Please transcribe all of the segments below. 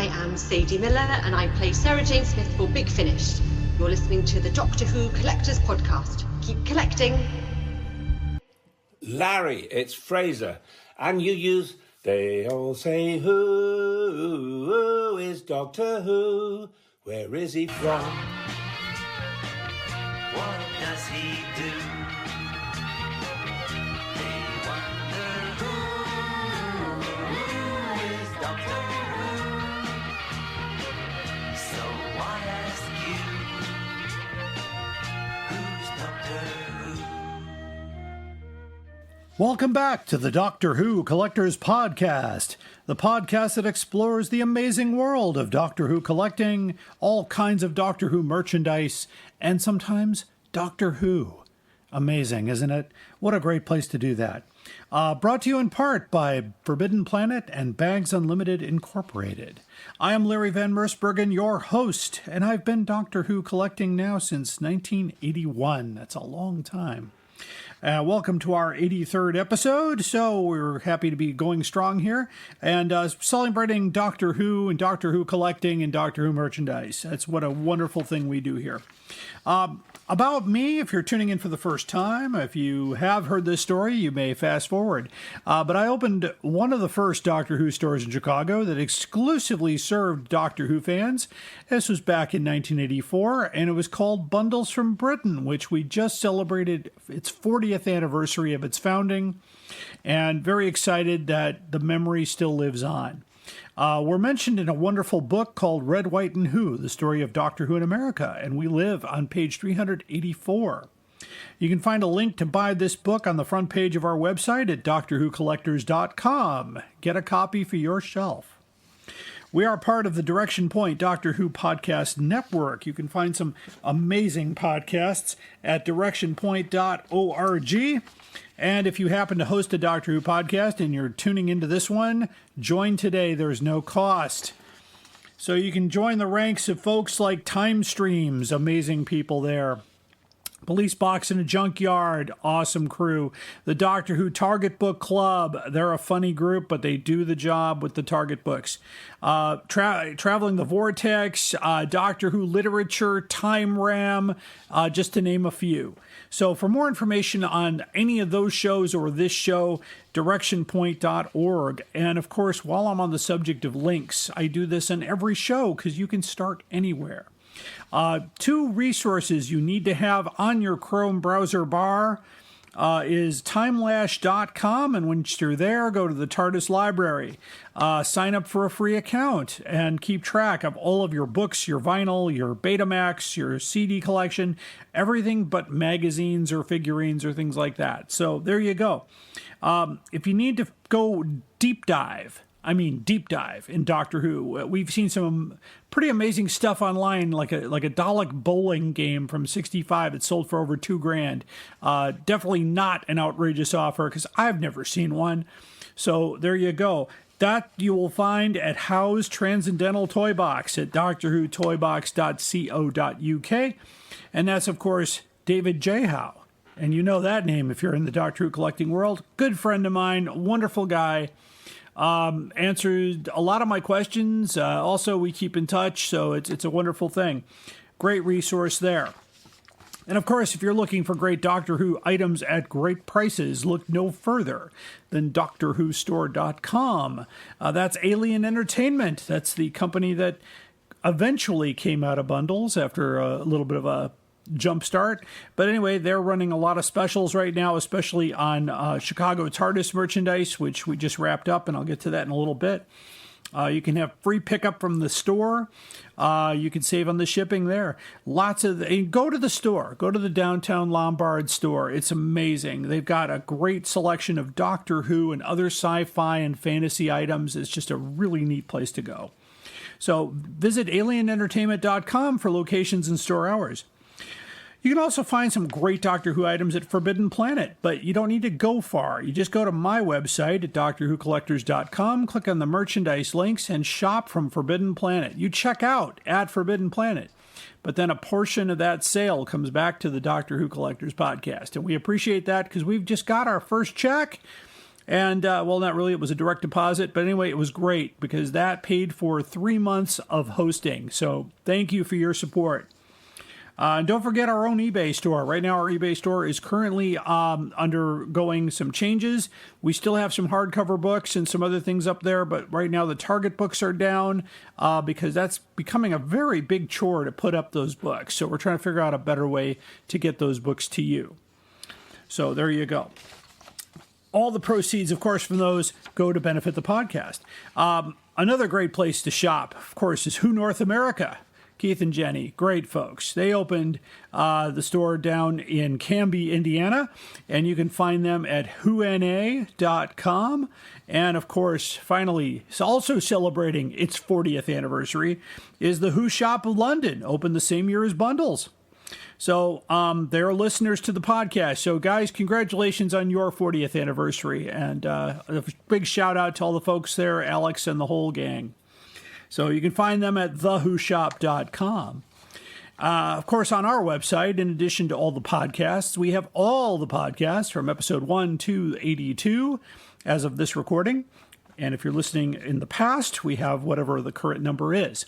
I am Sadie Miller, and I play Sarah Jane Smith for Big Finish. You're listening to the Doctor Who Collectors Podcast. Keep collecting. Larry, it's Frazer, and you use "They all say who is Doctor Who? Where is he from? What does he do? They wonder who is Doctor Who? So I ask you, who's Doctor Who? Welcome back to the Doctor Who Collectors Podcast, the podcast that explores the amazing world of Doctor Who collecting, all kinds of Doctor Who merchandise, and sometimes Doctor Who. Amazing, isn't it? What a great place to do that. Brought to you in part by Forbidden Planet and Bags Unlimited Incorporated. I am Larry Van Mersbergen, your host, and I've been Doctor Who collecting now since 1981. That's a long time. Welcome to our 83rd episode. So we're happy to be going strong here and celebrating Doctor Who and Doctor Who collecting and Doctor Who merchandise. That's what a wonderful thing we do here. About me, if you're tuning in for the first time, if you have heard this story, you may fast forward. But I opened one of the first Doctor Who stores in Chicago that exclusively served Doctor Who fans. This was back in 1984, and it was called Bundles from Britain, which we just celebrated its 40th anniversary of its founding, and very excited that the memory still lives on. We're mentioned in a wonderful book called Red, White, and Who, the story of Doctor Who in America, and we live on page 384. You can find a link to buy this book on the front page of our website at drwhocollectors.com. Get a copy for your shelf. We are part of the Direction Point Doctor Who Podcast Network. You can find some amazing podcasts at directionpoint.org. And if you happen to host a Doctor Who podcast and you're tuning into this one, join today. There's no cost. So you can join the ranks of folks like Time Streams, amazing people there. Police Box in a Junkyard, awesome crew. The Doctor Who Target Book Club, they're a funny group, but they do the job with the Target books. Traveling the Vortex, Doctor Who Literature, Time Ram, just to name a few. So for more information on any of those shows or this show, directionpoint.org. And of course, while I'm on the subject of links, I do this in every show because you can start anywhere. Two resources you need to have on your Chrome browser bar is timelash.com, and once you're there, go to the TARDIS library. Sign up for a free account and keep track of all of your books, your vinyl, your Betamax, your CD collection, everything but magazines or figurines or things like that. So there you go. If you need to go deep dive in Doctor Who. We've seen some pretty amazing stuff online, like a Dalek bowling game from '65 that sold for over $2,000. Definitely not an outrageous offer because I've never seen one. So there you go. That you will find at Howe's Transcendental Toy Box at drwhotoybox.co.uk. And that's, of course, David J. Howe. And you know that name if you're in the Doctor Who collecting world. Good friend of mine, wonderful guy. Answered a lot of my questions. Also, we keep in touch, so it's a wonderful thing. Great resource there. And of course, if you're looking for great Doctor Who items at great prices, look no further than DoctorWhoStore.com. That's Alien Entertainment. That's the company that eventually came out of bundles after a little bit of a jumpstart. But anyway, they're running a lot of specials right now, especially on Chicago Tardis merchandise, which we just wrapped up, and I'll get to that in a little bit. You can have free pickup from the store. You can save on the shipping there. Go to the store. Go to the downtown Lombard store. It's amazing. They've got a great selection of Doctor Who and other sci-fi and fantasy items. It's just a really neat place to go. So visit alienentertainment.com for locations and store hours. You can also find some great Doctor Who items at Forbidden Planet, but you don't need to go far. You just go to my website at drwhocollectors.com, click on the merchandise links, and shop from Forbidden Planet. You check out at Forbidden Planet, but then a portion of that sale comes back to the Doctor Who Collectors Podcast, and we appreciate that because we've just got our first check. And, well, not really. It was a direct deposit. But anyway, it was great because that paid for 3 months of hosting. So thank you for your support. And don't forget our own eBay store. Right now, our eBay store is currently undergoing some changes. We still have some hardcover books and some other things up there, but right now the Target books are down because that's becoming a very big chore to put up those books. So we're trying to figure out a better way to get those books to you. So there you go. All the proceeds, of course, from those go to benefit the podcast. Another great place to shop, of course, is Who North America. Keith and Jenny, great folks. They opened the store down in Canby, Indiana, and you can find them at whona.com. And of course, finally, also celebrating its 40th anniversary is the Who Shop of London, opened the same year as Bundles. So they're listeners to the podcast. So guys, congratulations on your 40th anniversary. And a big shout out to all the folks there, Alex and the whole gang. So you can find them at thewhoshop.com. Of course, on our website, in addition to all the podcasts, we have all the podcasts from episode 1 to 82 as of this recording. And if you're listening in the past, we have whatever the current number is.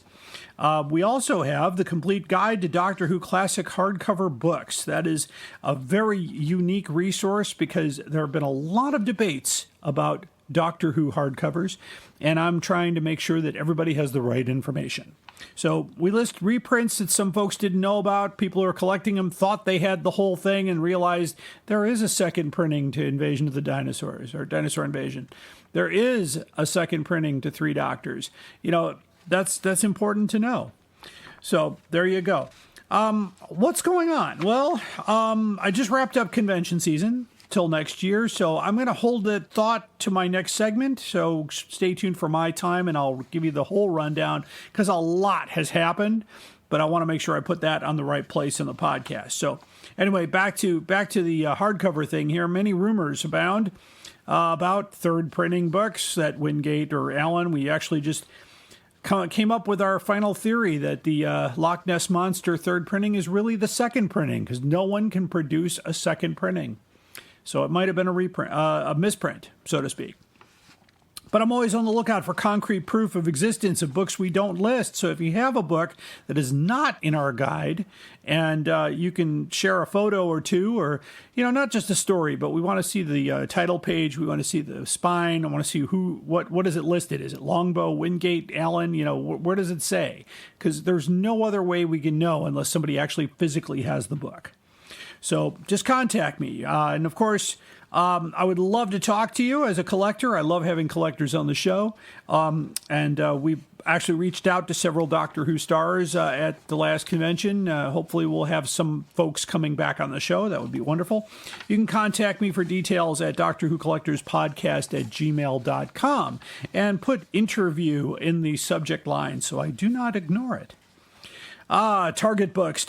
We also have the complete guide to Doctor Who classic hardcover books. That is a very unique resource because there have been a lot of debates about Doctor Who hardcovers, and I'm trying to make sure that everybody has the right information. So we list reprints that some folks didn't know about. People who are collecting them thought they had the whole thing and realized there is a second printing to Invasion of the Dinosaurs, or Dinosaur Invasion. There is a second printing to Three Doctors. You know, that's important to know. So there you go. What's going on? Well, I just wrapped up convention season till next year, so I'm going to hold that thought to my next segment, so stay tuned for my time and I'll give you the whole rundown because a lot has happened, but I want to make sure I put that on the right place in the podcast. So anyway, back to the hardcover thing here. Many rumors abound about third printing books that Wingate or Allen, we actually just came up with our final theory that the Loch Ness Monster third printing is really the second printing because no one can produce a second printing. So it might have been a reprint, a misprint, so to speak. But I'm always on the lookout for concrete proof of existence of books we don't list. So if you have a book that is not in our guide and you can share a photo or two or, you know, not just a story, but we want to see the title page. We want to see the spine. I want to see what is it listed? Is it Longbow, Wingate, Allen? You know, where does it say? Because there's no other way we can know unless somebody actually physically has the book. So just contact me. And of course, I would love to talk to you as a collector. I love having collectors on the show. And we actually reached out to several Doctor Who stars at the last convention. Hopefully we'll have some folks coming back on the show. That would be wonderful. You can contact me for details at Doctor Who Collectors Podcast at gmail.com and put interview in the subject line so I do not ignore it. Target books.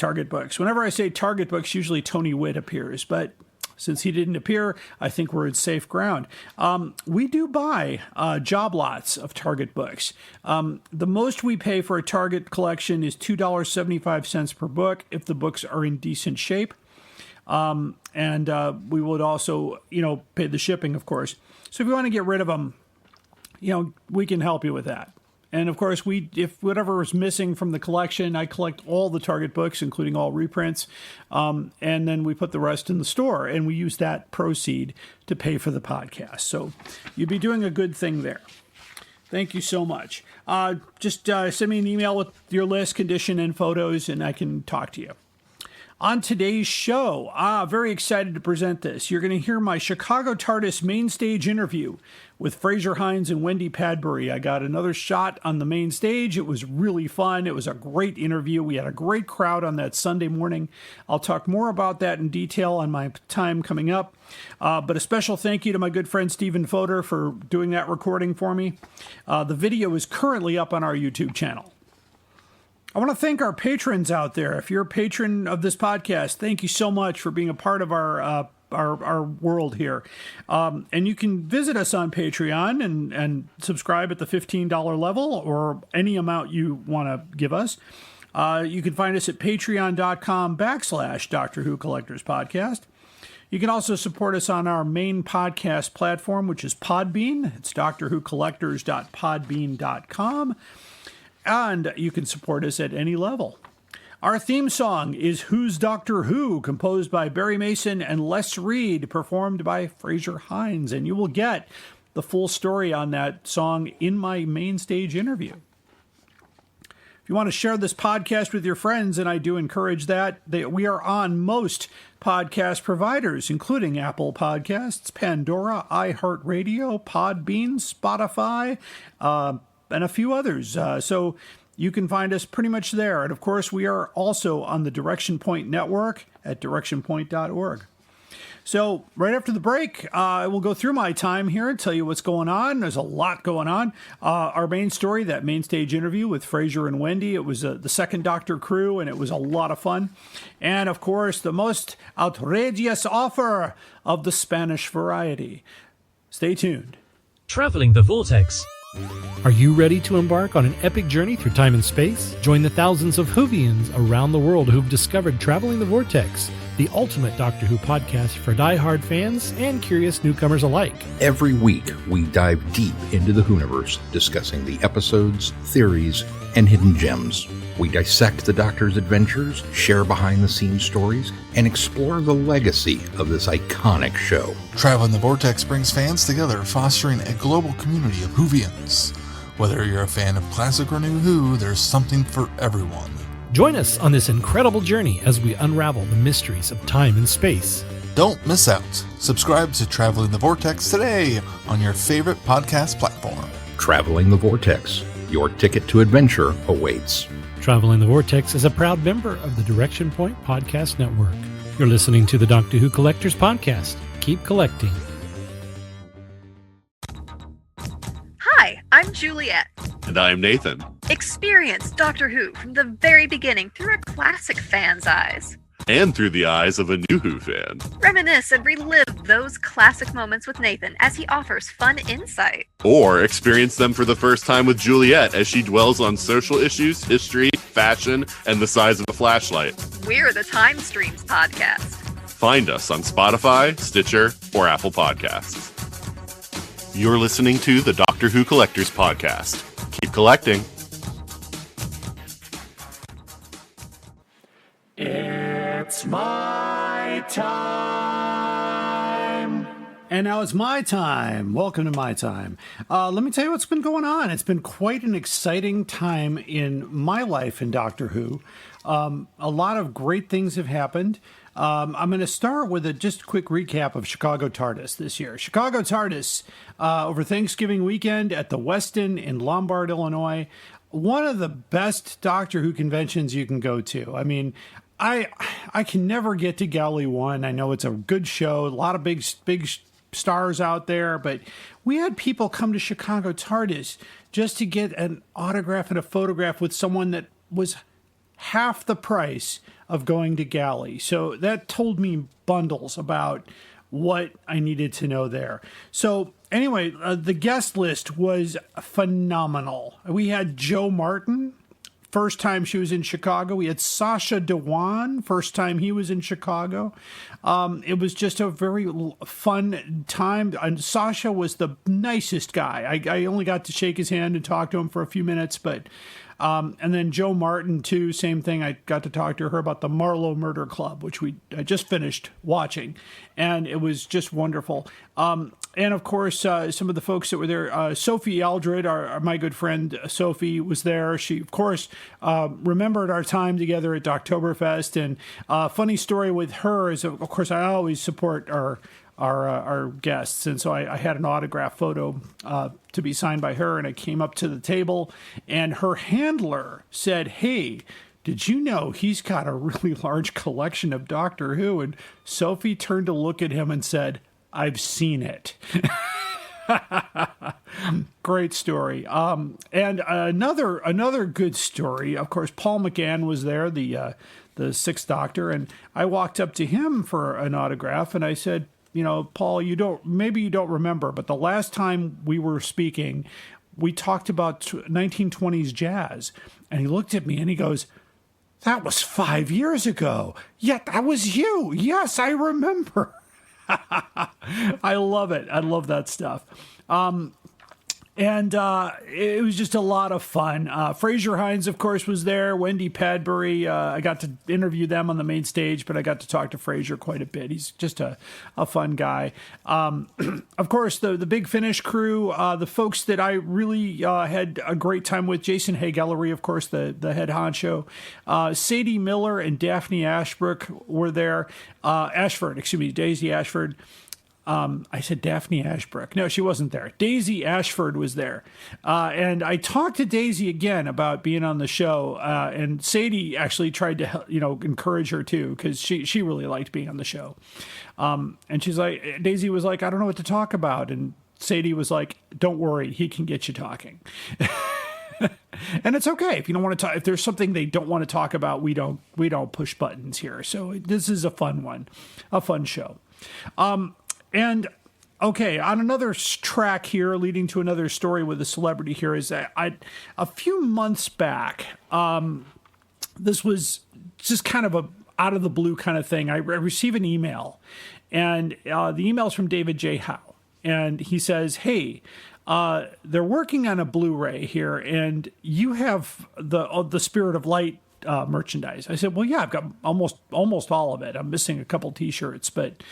Whenever I say Target books, usually Tony Witt appears, but since he didn't appear, I think we're in safe ground. We do buy job lots of Target books. The most we pay for a Target collection is $2.75 per book if the books are in decent shape. And we would also, pay the shipping, of course. So if you want to get rid of them, we can help you with that. And of course, if whatever is missing from the collection, I collect all the Target books, including all reprints, and then we put the rest in the store, and we use that proceed to pay for the podcast. So you'd be doing a good thing there. Thank you so much. Just send me an email with your list, condition, and photos, and I can talk to you. On today's show, very excited to present this. You're going to hear my Chicago Tardis main stage interview with Frazer Hines and Wendy Padbury. I got another shot on the main stage. It was really fun. It was a great interview. We had a great crowd on that Sunday morning. I'll talk more about that in detail on my time coming up. But a special thank you to my good friend Stephen Fodor for doing that recording for me. The video is currently up on our YouTube channel. I want to thank our patrons out there. If you're a patron of this podcast, thank you so much for being a part of our world here. And you can visit us on Patreon and subscribe at the $15 level or any amount you want to give us. You can find us at patreon.com/Doctor Who Collectors Podcast. You can also support us on our main podcast platform, which is Podbean. It's DoctorWhoCollectors.podbean.com. And you can support us at any level. Our theme song is Who's Doctor Who, composed by Barry Mason and Les Reed, performed by Frazer Hines. And you will get the full story on that song in my main stage interview. If you want to share this podcast with your friends, and I do encourage that, we are on most podcast providers, including Apple Podcasts, Pandora, iHeartRadio, Podbean, Spotify, and a few others. So you can find us pretty much there. And of course, we are also on the Direction Point Network at directionpoint.org. So right after the break, I will go through my time here and tell you what's going on. There's a lot going on. Our main story, that main stage interview with Frazer and Wendy, it was the second Doctor crew, and it was a lot of fun. And of course, the most outrageous offer of the Spanish variety. Stay tuned. Traveling the Vortex. Are you ready to embark on an epic journey through time and space? Join the thousands of Whovians around the world who've discovered Traveling the Vortex, the ultimate Doctor Who podcast for die-hard fans and curious newcomers alike. Every week, we dive deep into the Whoniverse, discussing the episodes, theories, and hidden gems. We dissect the Doctor's adventures, share behind-the-scenes stories, and explore the legacy of this iconic show. Traveling the Vortex brings fans together, fostering a global community of Whovians. Whether you're a fan of classic or new Who, there's something for everyone. Join us on this incredible journey as we unravel the mysteries of time and space. Don't miss out. Subscribe to Traveling the Vortex today on your favorite podcast platform. Traveling the Vortex. Your ticket to adventure awaits. Traveling the Vortex is a proud member of the Direction Point Podcast Network. You're listening to the Doctor Who Collectors Podcast. Keep collecting. Hi, I'm Juliet. And I'm Nathan. Experience Doctor Who from the very beginning through a classic fan's eyes. And through the eyes of a new Who fan. Reminisce and relive those classic moments with Nathan as he offers fun insight. Or experience them for the first time with Juliet as she dwells on social issues, history, fashion, and the size of a flashlight. We're the Time Streams podcast. Find us on Spotify, Stitcher, or Apple Podcasts. You're listening to the Doctor Who Collectors Podcast. Keep collecting. It's my time. And now it's my time. Welcome to my time. Let me tell you what's been going on. It's been quite an exciting time in my life in Doctor Who. A lot of great things have happened. I'm going to start with a just quick recap of Chicago Tardis this year. Chicago Tardis over Thanksgiving weekend at the Westin in Lombard, Illinois. One of the best Doctor Who conventions you can go to. I mean, I can never get to Galley 1. I know it's a good show, a lot of big stars out there, but we had people come to Chicago Tardis just to get an autograph and a photograph with someone that was half the price of going to Galley. So that told me bundles about what I needed to know there. So anyway, the guest list was phenomenal. We had Jo Martin, first time she was in Chicago. We had Sacha Dhawan, first time he was in Chicago. It was just a very fun time. And Sacha was the nicest guy. I only got to shake his hand and talk to him for a few minutes, but and then Jo Martin, too, same thing. I got to talk to her about the Marlowe Murder Club, which I just finished watching, and it was just wonderful. And, of course, some of the folks that were there, Sophie Aldred, my good friend Sophie, was there. She, of course, remembered our time together at Oktoberfest. And funny story with her is, of course, I always support our guests, and so I had an autograph photo to be signed by her, and I came up to the table, and her handler said, "Hey, did you know he's got a really large collection of Doctor Who?" And Sophie turned to look at him and said, "I've seen it." Great story. And another good story, of course, Paul McGann was there, the Sixth Doctor, and I walked up to him for an autograph, and I said, "You know, Paul, maybe you don't remember, but the last time we were speaking, we talked about 1920s jazz." And he looked at me and he goes, "That was 5 years ago. Yeah, that was you. Yes, I remember." I love it. I love that stuff. And it was just a lot of fun. Frazer Hines, of course, was there. Wendy Padbury. I got to interview them on the main stage, but I got to talk to Frazer quite a bit. He's just a fun guy. Of course, the Big Finish crew, the folks that I really had a great time with. Jason Hagellery, of course, the head honcho. Sadie Miller and Daphne Ashbrook were there. Daisy Ashford. I said Daphne Ashbrook. No, she wasn't there. Daisy Ashford was there. And I talked to Daisy again about being on the show. And Sadie actually tried to, encourage her too, because she really liked being on the show. And Daisy was like, I don't know what to talk about. And Sadie was like, don't worry, he can get you talking. And it's okay if you don't want to talk. If there's something they don't want to talk about, we don't push buttons here. So this is a fun show. And okay, on another track here, leading to another story with a celebrity here, is that a few months back, this was just kind of a out of the blue kind of thing. I receive an email, and the email's from David J. Howe, and he says, "Hey, they're working on a Blu-ray here, and you have the Spirit of Light merchandise." I said, "Well, yeah, I've got almost all of it. I'm missing a couple T-shirts, but."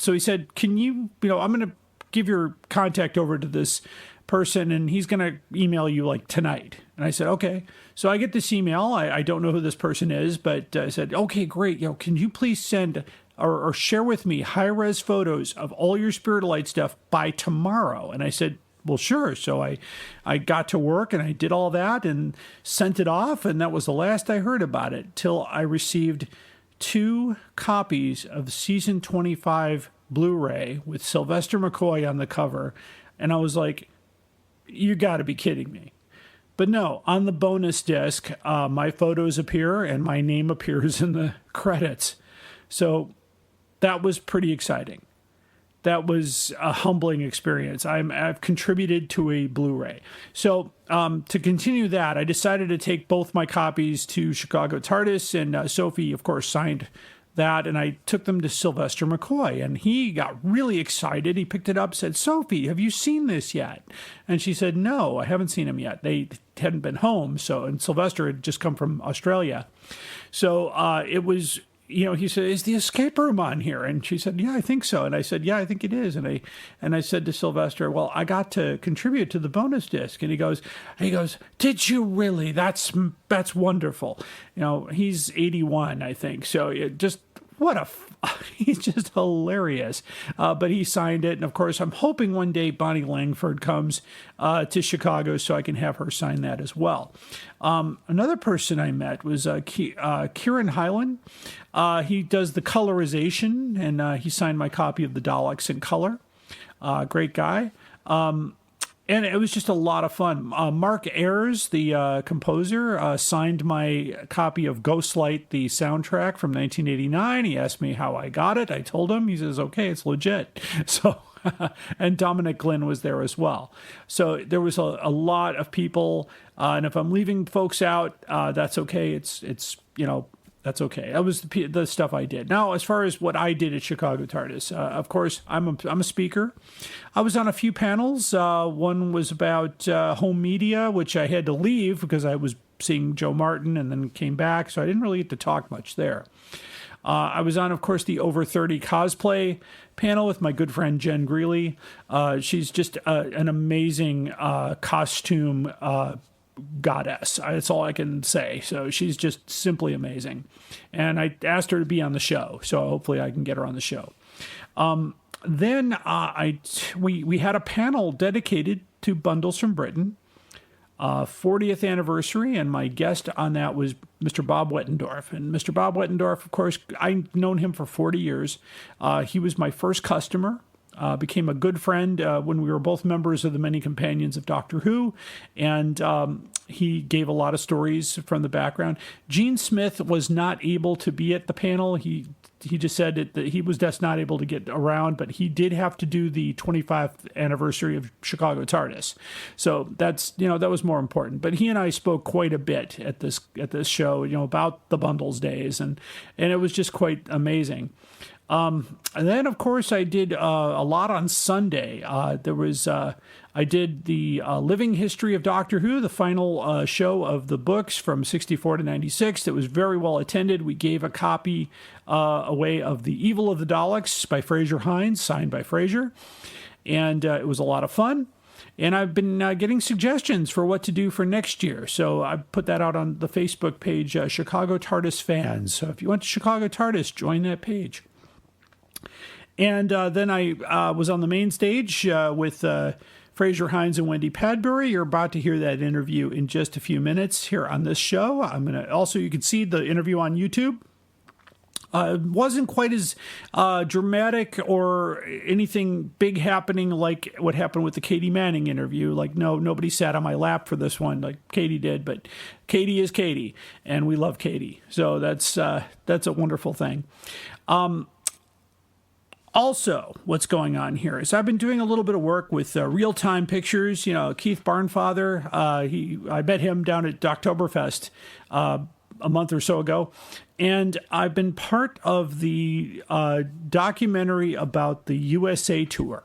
So he said, can you, I'm going to give your contact over to this person and he's going to email you like tonight. And I said, okay. So I get this email. I don't know who this person is, but I said, okay, great. Can you please send or share with me high-res photos of all your Spirit of Light stuff by tomorrow? And I said, well, sure. So I got to work and I did all that and sent it off. And that was the last I heard about it till I received 2 copies of season 25 Blu-ray with Sylvester McCoy on the cover. And I was like, you got to be kidding me. But no, on the bonus disc, my photos appear and my name appears in the credits. So that was pretty exciting. That was a humbling experience. I've contributed to a Blu-ray. So to continue that, I decided to take both my copies to Chicago Tardis, and Sophie, of course, signed that, and I took them to Sylvester McCoy, and he got really excited. He picked it up, said, Sophie, have you seen this yet? And she said, no, I haven't seen him yet. They hadn't been home, and Sylvester had just come from Australia. So it was... he said, is the escape room on here? And she said, yeah, I think so. And I said, yeah, I think it is. And I said to Sylvester, well, I got to contribute to the bonus disc. And he goes, did you really? That's wonderful. He's 81, I think. So he's just hilarious. But he signed it. And of course, I'm hoping one day Bonnie Langford comes to Chicago so I can have her sign that as well. Another person I met was Kieran Hyland. He does the colorization, and he signed my copy of the Daleks in color. Great guy. And it was just a lot of fun. Mark Ayers, the composer, signed my copy of Ghostlight, the soundtrack from 1989. He asked me how I got it. I told him. He says, okay, it's legit. So, and Dominic Glynn was there as well. So there was a lot of people. And if I'm leaving folks out, that's okay. It's that's okay. That was the stuff I did. Now, as far as what I did at Chicago Tardis, of course, I'm a speaker. I was on a few panels. One was about home media, which I had to leave because I was seeing Joe Martin and then came back, so I didn't really get to talk much there. I was on, of course, the Over 30 cosplay panel with my good friend Jen Greeley. She's just an amazing costume goddess. That's all I can say. So she's just simply amazing. And I asked her to be on the show, so hopefully I can get her on the show. Then we had a panel dedicated to Bundles from Britain, 40th anniversary, and my guest on that was Mr. Bob Wettendorf. And Mr. Bob Wettendorf, of course, I've known him for 40 years. He was my first customer. Became a good friend when we were both members of the Many Companions of Doctor Who, and he gave a lot of stories from the background. Gene Smith was not able to be at the panel. He just said that he was just not able to get around, but he did have to do the 25th anniversary of Chicago Tardis. So that was more important. But he and I spoke quite a bit at this show, about the Bundles days, and it was just quite amazing. And then, of course, I did a lot on Sunday. I did the Living History of Doctor Who, the final show of the books from 64 to 96. That was very well attended. We gave a copy away of The Evil of the Daleks by Frazer Hines, signed by Frazer. And it was a lot of fun. And I've been getting suggestions for what to do for next year. So I put that out on the Facebook page, Chicago Tardis Fans. So if you went to Chicago Tardis, join that page. And then I was on the main stage with Frazer Hines and Wendy Padbury. You're about to hear that interview in just a few minutes here on this show. You can see the interview on YouTube. It wasn't quite as dramatic or anything big happening like what happened with the Katie Manning interview. Like, nobody sat on my lap for this one like Katie did, but Katie is Katie, and we love Katie. So that's a wonderful thing. Also, what's going on here is I've been doing a little bit of work with Real-Time Pictures. Keith Barnfather, I met him down at Doctoberfest a month or so ago. And I've been part of the documentary about the USA tour,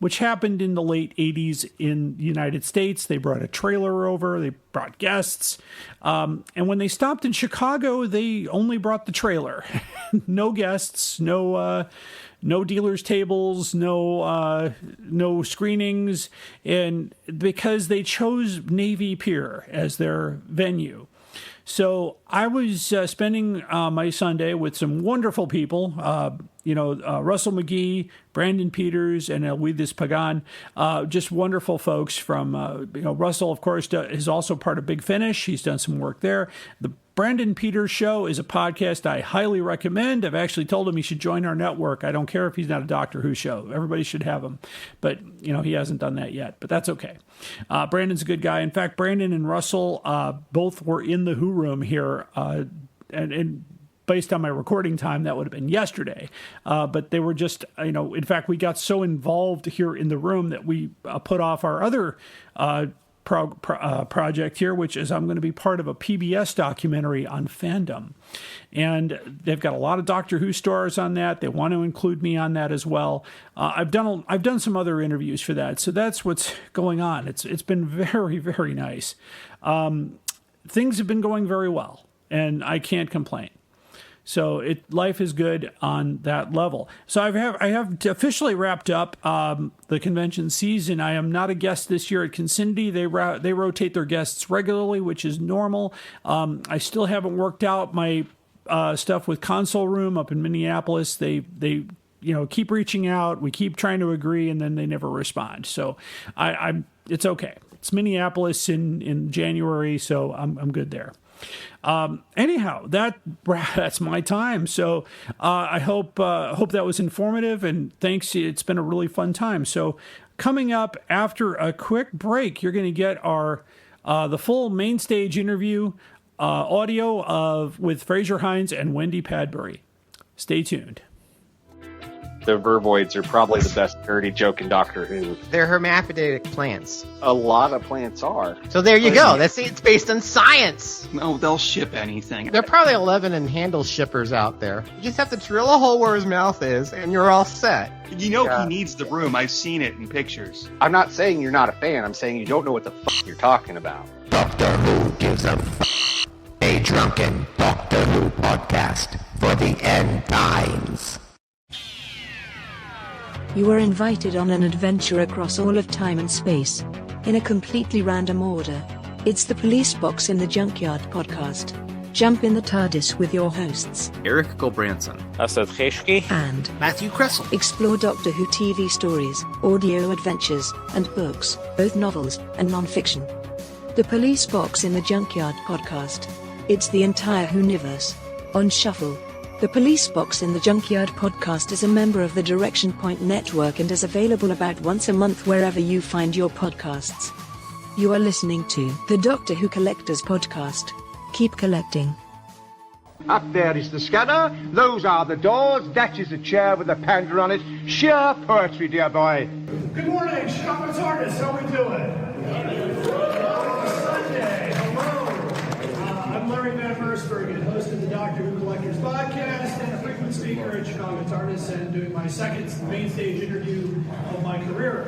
which happened in the late 80s in the United States. They brought a trailer over, they brought guests. And when they stopped in Chicago, they only brought the trailer. No guests, no dealers' tables, no screenings, and because they chose Navy Pier as their venue. So I was spending my Sunday with some wonderful people, Russell McGee, Brandon Peters, and Elwidis Pagan, just wonderful folks from, Russell, of course, is also part of Big Finish. He's done some work there. The Brandon Peters Show is a podcast I highly recommend. I've actually told him he should join our network. I don't care if he's not a Doctor Who show. Everybody should have him. But, he hasn't done that yet. But that's okay. Brandon's a good guy. In fact, Brandon and Russell both were in the Who room here. And based on my recording time, that would have been yesterday. But they were just, in fact, we got so involved here in the room that we put off our other project here, which is I'm going to be part of a PBS documentary on fandom. And they've got a lot of Doctor Who stars on that. They want to include me on that as well. I've done some other interviews for that. So that's what's going on. It's been very, very nice. Things have been going very well, and I can't complain. So life is good on that level. So I have officially wrapped up the convention season. I am not a guest this year at Consinity. They rotate their guests regularly, which is normal. I still haven't worked out my stuff with Console Room up in Minneapolis. They keep reaching out. We keep trying to agree, and then they never respond. So it's okay. It's Minneapolis in January, so I'm good there. Anyhow, that's my time. So I hope that was informative, and thanks. It's been a really fun time. So coming up after a quick break, you're going to get our the full main stage interview audio with Frazer Hines and Wendy Padbury. Stay tuned. The vervoids are probably the best dirty joke in Doctor Who. They're hermaphroditic plants. A lot of plants are. So there you go. It's based on science. No, they'll ship anything. There are probably 11 and handle shippers out there. You just have to drill a hole where his mouth is, and you're all set. He needs the room. I've seen it in pictures. I'm not saying you're not a fan. I'm saying you don't know what the fuck you're talking about. Doctor Who gives a drunken Doctor Who podcast for the end times. You are invited on an adventure across all of time and space, in a completely random order. It's the Police Box in the Junkyard podcast. Jump in the TARDIS with your hosts, Eric Gulbranson, Asad Kheshki, and Matthew Kressel. Explore Doctor Who TV stories, audio adventures, and books, both novels and non-fiction. The Police Box in the Junkyard podcast. It's the entire Whoniverse on shuffle. The Police Box in the Junkyard podcast is a member of the Direction Point Network and is available about once a month wherever you find your podcasts. You are listening to the Doctor Who Collectors podcast. Keep collecting. Up there is the scanner, those are the doors, that is a chair with a panda on it. Sheer poetry, dear boy. Good morning, Chicago Tardis, how we doing? Sunday, hello. I'm Larry Van Mersbergen, host of the Doctor Who Collectors podcast and a frequent speaker here at Chicago Tardis and doing my second main stage interview of my career.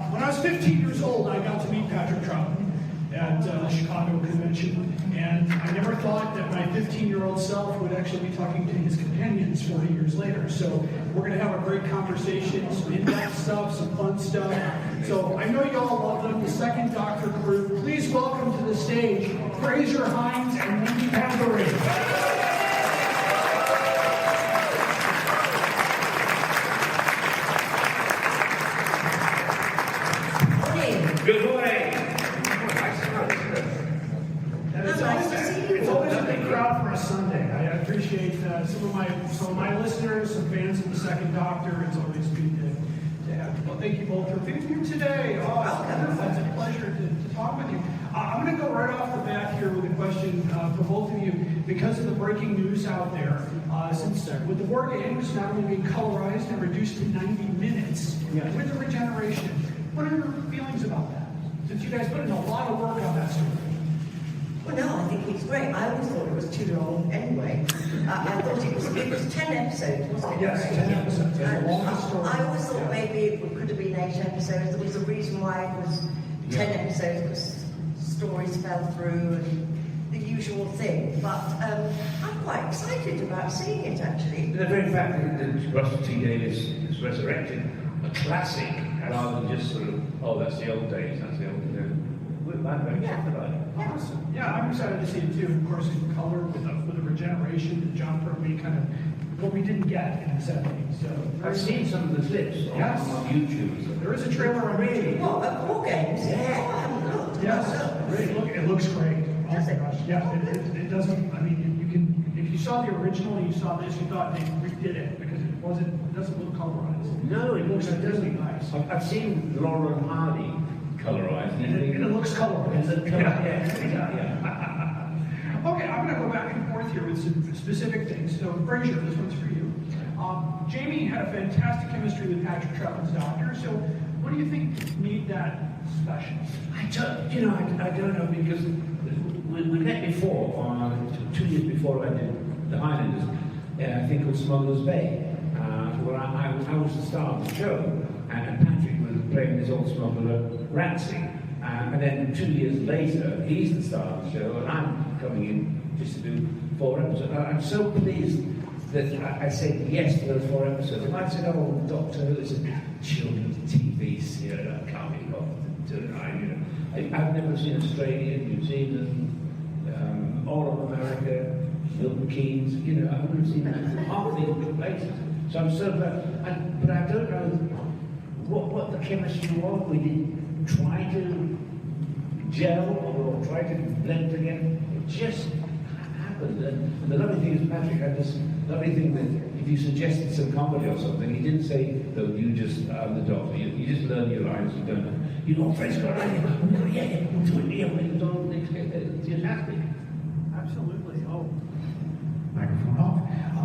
When I was 15 years old, I got to meet Patrick Troughton at the Chicago convention, and I never thought that my 15-year-old self would actually be talking to his companions 40 years later. So we're going to have a great conversation, some in-depth stuff, some fun stuff. So I know you all love them, the second Doctor crew. Please welcome to the stage Frazer Hines and Wendy Padbury. Good morning. And it's always a big crowd for a Sunday. I appreciate some of my listeners, some fans of the Second Doctor. It's always good to have you. Well, thank you both for being here today. Oh, it's a pleasure to talk with you. I'm going to go right off the bat here with a question for both of you because of the breaking news out there. Since with the War Games not only being colorized and reduced to 90 minutes, with the regeneration, what are your feelings about that? Since you guys put in a lot of work on that story. Well, no, I think it's great. I always thought it was too long anyway. I thought it was 10 episodes, wasn't it? Yes, 10 episodes. It's a long story. I always thought maybe it could have been 8 episodes. There was a reason why it was 10 episodes, because stories fell through and the usual thing. But I'm quite excited about seeing it, actually. The very fact that Russell T Davies is resurrected a classic rather than just sort of, oh, that's the old days, that's the old days. I'm very excited about it. Awesome. Yeah, I'm excited to see it too. Of course, in color with the regeneration that John Pertwee kind of what we didn't get in the 70s. So I've seen some of the clips on YouTube. There is a trailer on YouTube. What, of War Games? Yes. It looks great. Oh my gosh. Yeah, it doesn't, I mean, you can, if you saw the original and you saw this, you thought they redid it because it doesn't look colorized. No, it looks really nice. I've seen Laura and Hardy colorized. And it looks colorized. Yeah. Okay, I'm going to go back and forth here with some specific things. So, Frazer, this one's for you. Jamie had a fantastic chemistry with Patrick Troughton's Doctor. So, what do you think made that special? I don't know, because we met before, 2 years before I did the Highlanders, I think called Smuggler's Bay, where I was the star of the show, and Patrick was playing this old smuggler, Ratsy. And then 2 years later, he's the star of the show, and I'm coming in just to do 4 episodes. I'm so pleased that I said yes to those 4 episodes. And I said, oh, Doctor Who is a children's TV series, I can't be bothered to do it. I've never seen Australia, New Zealand, all of America, Milton Keynes, I've never seen half these big places. So I'm so glad, but I don't know what the chemistry was. We didn't try to gel or try to blend together. It just happened. And the lovely thing is Patrick had this lovely thing that if you suggested some comedy or something, he didn't say, no, you just, I'm the Doctor, you just learn your lines, you don't know. You know, Frazer, we'll do it, yeah, we don't expect it. It's just happy. Absolutely. Oh, microphone off.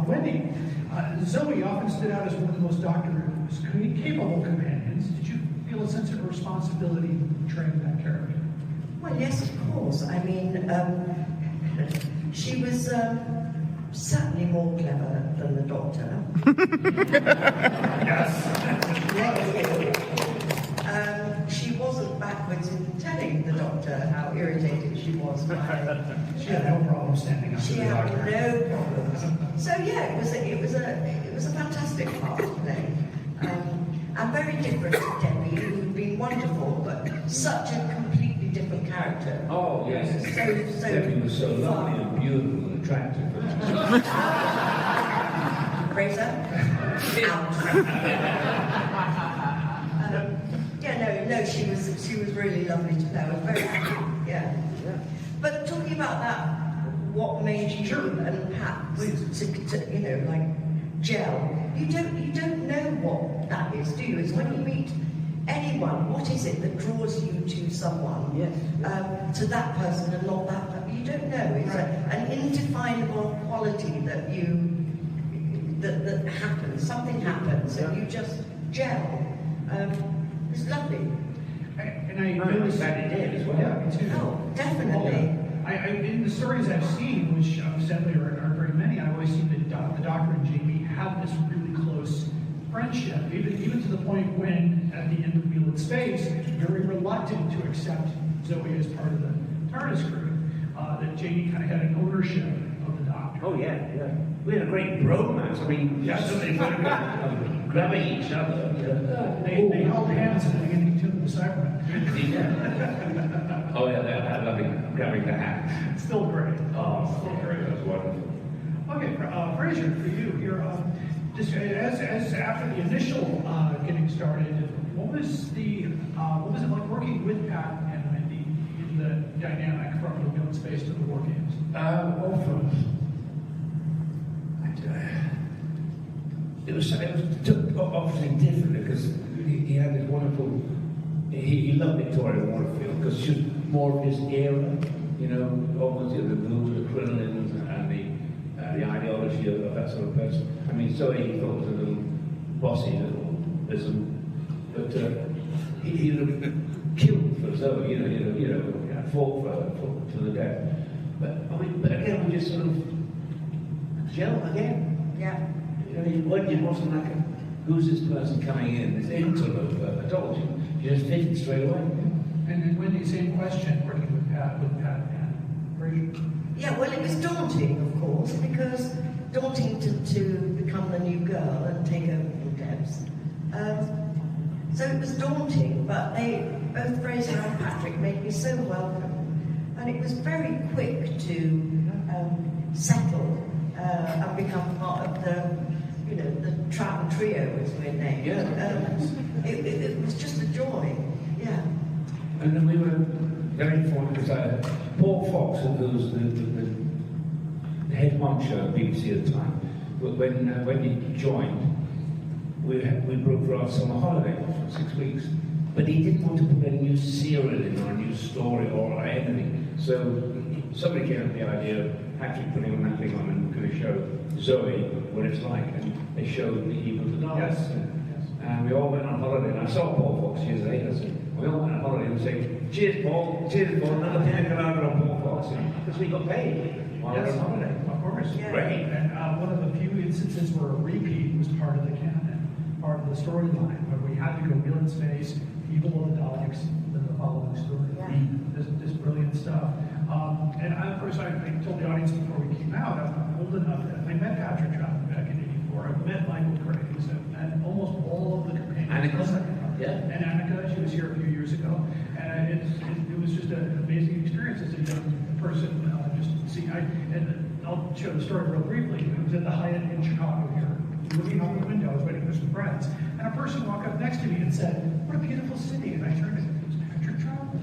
Wendy, Zoe often stood out as one of the most Doctor Who's capable companions. Did you feel a sense of responsibility portraying that character? Well, yes, of course. I mean, she was certainly more clever than the Doctor. She wasn't backwards in telling the Doctor how irritated she was by she had no problem standing up to the Doctor. She had no problems. So yeah, it was a fantastic part to play. And very different to Debbie, who'd been wonderful, but such a completely different character. Oh, yes. So Debbie was so lovely and beautiful and attractive. Frazer? No, she was really lovely to play. I was very happy, yeah. But talking about that, what made you and Pat to gel? You don't know what that is, do you? It's when you meet anyone, what is it that draws you to someone, to that person and not that person? You don't know. It's an indefinable quality that happens. Something happens, and you just gel. It's lovely. And I noticed that it did as well. Yeah, me too. Oh, definitely. In the stories I've seen, which sadly are very many, I always see the Doctor and Jamie have this really close friendship, even to the point when, at the end of Wheel in Space, very reluctant to accept Zoe as part of the TARDIS crew, that Jamie kind of had an ownership of the Doctor. Oh yeah. We had a great bromance. I mean, somebody grabbing each other. They held hands at the beginning of the Cybermen. Yeah. Oh yeah, that loving grabbing the hand. Still great. Oh, Still great. That was wonderful. Okay, Frazer, for you here, just as after the initial getting started, what was it like working with Pat and Wendy in the dynamic from the Wheel in Space to the War Games? It was obviously different because he had this wonderful. He loved Victoria Waterfield because she was more of his era, almost the blues, the crinolines, and the ideology of that sort of person. I mean, Zoe he thought was a little bossy, but he would have killed for Zoe, fought for her to the death. But again, we just sort of gel again. Yeah. It wasn't like who's this person coming in? This interlude, I told you. You just fit it straight away. And Wendy, same question, working with Pat and Frazer. Yeah, well, it was daunting, of course, because daunting to become the new girl and take over the Debs. So it was daunting, but both Frazer and Patrick made me so welcome, and it was very quick to settle and become part of the Troughton Trio, as we're named. Yeah. It was just a joy. Yeah. And then we were very fortunate because Paul Fox, who was the head honcho at BBC at the time, when he joined, we broke for our summer holiday for 6 weeks. But he didn't want to put a new serial in or a new story or anything. So somebody came up with the idea of actually putting that thing on and going to show Zoe what it's like. And they showed the Eve of the Daleks. Yes. And we all went on holiday. And I saw Paul Fox years later. So we all went on holiday and said, cheers, Paul, another pina colada on Paul Fox. Because we got paid while we were on holiday. Of course. Yeah. Great. And one of the few instances where a repeat was part of the canon, part of the storyline, where we had to go Wheel in Space, Evil of the Daleks, then the following story. Yeah. This brilliant stuff. And of course, I told the audience before we came out, I'm old enough that I met Patrick Troughton back in '84. I met Michael Graves and almost all of the companions. Annika. Yeah. And Annika, she was here a few years ago. And it was just an amazing experience as a young person. Just seeing, and I'll show the story real briefly. It was at the Hyatt in Chicago here. Looking out the window, I was waiting for some friends. And a person walked up next to me and said, "What a beautiful city." And I turned and it was Patrick Troughton.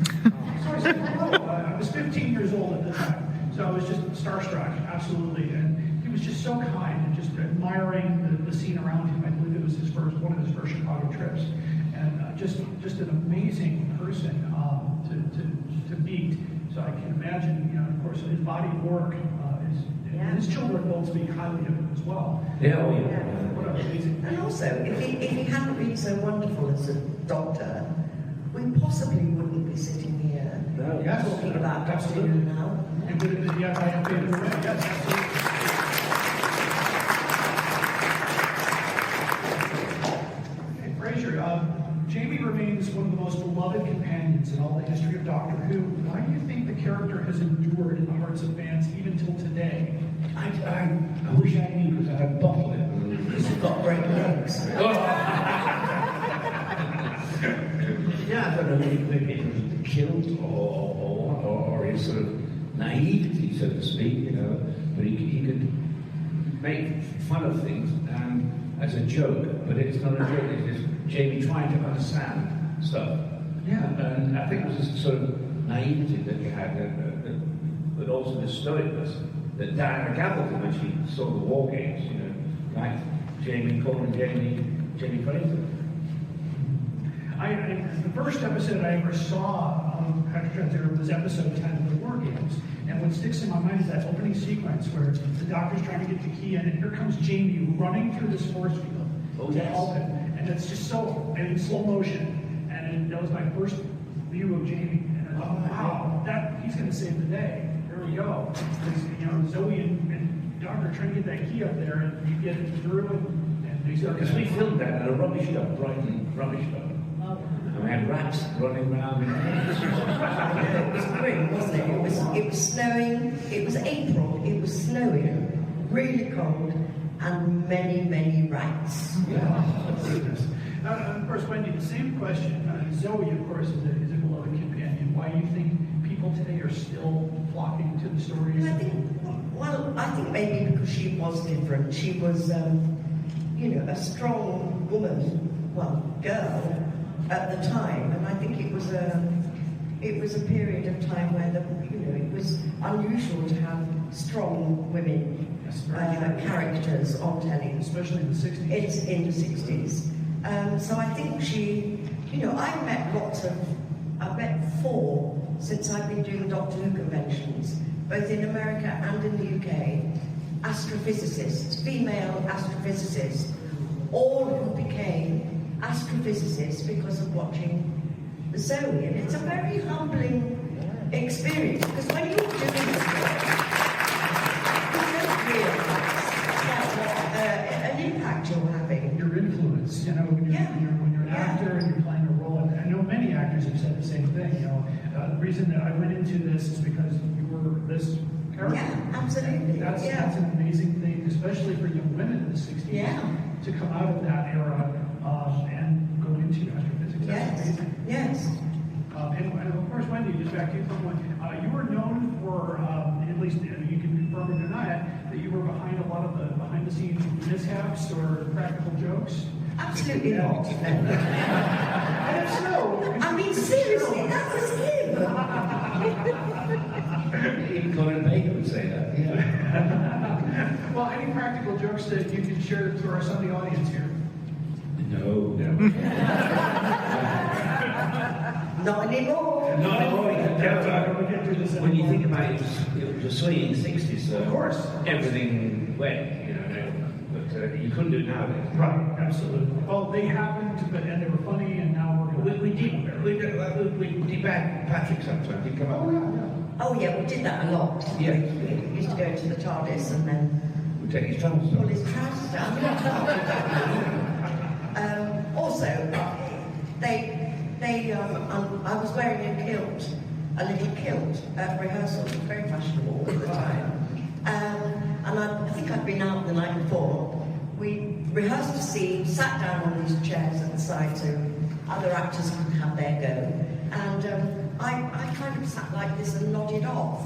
So I said, "Hello." I was 15 years old at the time. So I was just starstruck, absolutely. And he was just so kind and just admiring the scene around him. I believe it was one of his first Chicago trips. And just an amazing person to meet. So I can imagine, of course, his body of work and his children both speak highly of him as well. Yeah, What an amazing. And also, if he hadn't been so wonderful as a doctor, we possibly wouldn't be sitting here talking about Doctor Who now. Yes, I have been. Yes, absolutely. Okay, Frazer, Jamie remains one of the most beloved companions in all the history of Doctor Who. Why do you think the character has endured in the hearts of fans even till today? I wish I knew because I had bottled it. He's got great legs. Yeah, I don't know if it was killed or his sort of naivety, so to speak, but he could make fun of things as a joke, but it's not a joke, it's just Jamie trying to understand stuff. Yeah. And I think it was this sort of naivety that he had, but also the stoicness that Diana Gabaldon, when she saw the War Games, like Jamie calling Jamie Frazer. The first episode I ever saw of Patrick Troughton was episode 10 of the War Games. And what sticks in my mind is that opening sequence where the Doctor's trying to get the key in, and here comes Jamie running through this force field to help him. And it's just so, in slow motion. And that was my first view of Jamie. And I thought, wow, he's going to save the day. There we go. Zoe and doctor trying to get that key up there, and you get it through, and they start. Because we filmed that at a rubbish dump, Brighton rubbish dump. And we had rats running around. It was grim, wasn't it? It was snowing. It was April. It was snowing, really cold, and many rats. Yeah. Goodness. Of course, Wendy, the same question. Zoe, of course, is a beloved companion. Why do you think people today are still flocking to the stories? I think maybe because she was different. She was, a strong woman, girl at the time, and I think it was a period of time where it was unusual to have strong women characters on telly, especially in the 60s. It's in the 60s. So I think she, I've met 4 since I've been doing Doctor Who conventions, both in America and in the UK, astrophysicists, female astrophysicists, all who became astrophysicists because of watching Zoe. And it's a very humbling experience, because when you're doing this work, you don't realise an impact you're having. Your influence, when you're an actor and you're playing a role. And I know many actors have said the same thing. The reason that I went into this is because you were this character. Yeah, absolutely. That's an amazing thing, especially for young women in the 60s, to come out of that era and go into astrophysics. That's amazing. Yes. And of course, Wendy, just back to you for one. You were known for, at least you can confirm or deny it, that you were behind a lot of the behind-the-scenes mishaps or practical jokes. Absolutely not. And if so, I mean, seriously, that was him. Even Colin Baker would say that. Yeah. Well, any practical jokes that you can share to some of the audience here? No. Not anymore. Not anymore. When you think about it, it was sweet in the 60s, so of course everything went, but you couldn't do it nowadays. Right, absolutely. Well, they happened, and they were funny, and now we're going to... We debate Patrick sometimes. He'd come up. Oh yeah, we did that a lot. Yeah. We used to go to the TARDIS and then... We'd take his trousers pull his trousers down. Also, I was wearing a little kilt at rehearsal. It was very fashionable at the time. And I think I'd been out the night before. We rehearsed a scene, sat down on these chairs at the side so other actors could have their go. And I kind of sat like this and nodded off.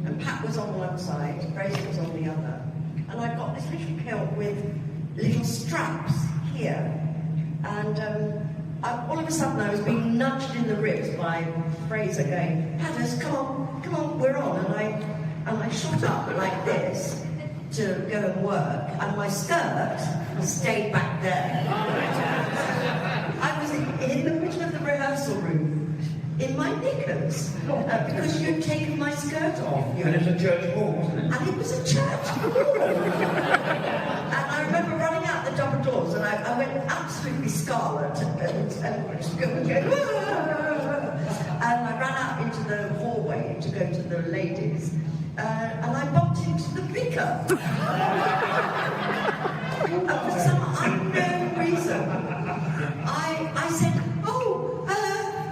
And Pat was on one side, Frazer was on the other. And I got this little kilt with little straps here. And all of a sudden I was being nudged in the ribs by Frazer going, Patters, come on, we're on. And I shot up like this to go and work, and my skirt stayed back there. I was in the middle of the rehearsal room in my knickers because you'd taken my skirt off. And it was a church hall, wasn't it? And it was a church hall. And I remember running out the double doors, and I went absolutely scarlet and just going, and I ran out into the hallway to go to the ladies, and I bumped into the vicar. And for some unknown reason, I said,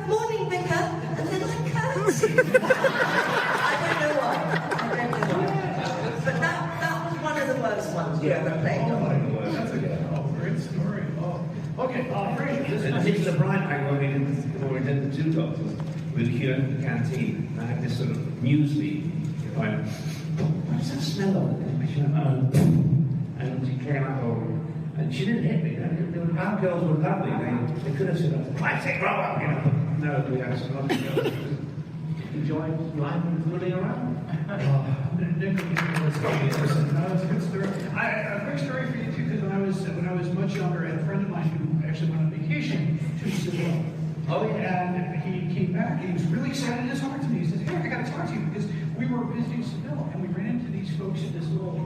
morning, vicar, and then I curtsied. I don't know why. But that was one of the worst ones we ever played on. That's a great story. Okay, Frazer. And Hitler Bright, when we did the 2 Doctors, we were here in the canteen, and I had this sort of muesli. What's that smell of it? And she came out and she didn't hit me. Our girls were lovely. They could have said, I say, grow up, No, we had some lovely girls. Enjoying life and fooling around. That's a good story. A quick story for you too, because when I was much younger, I had a friend of mine who actually went on vacation to Seville. Oh yeah. And he came back. He was really excited to talk to me. He said, "Hey, I got to talk to you because we were visiting Seville and we ran into these folks at this little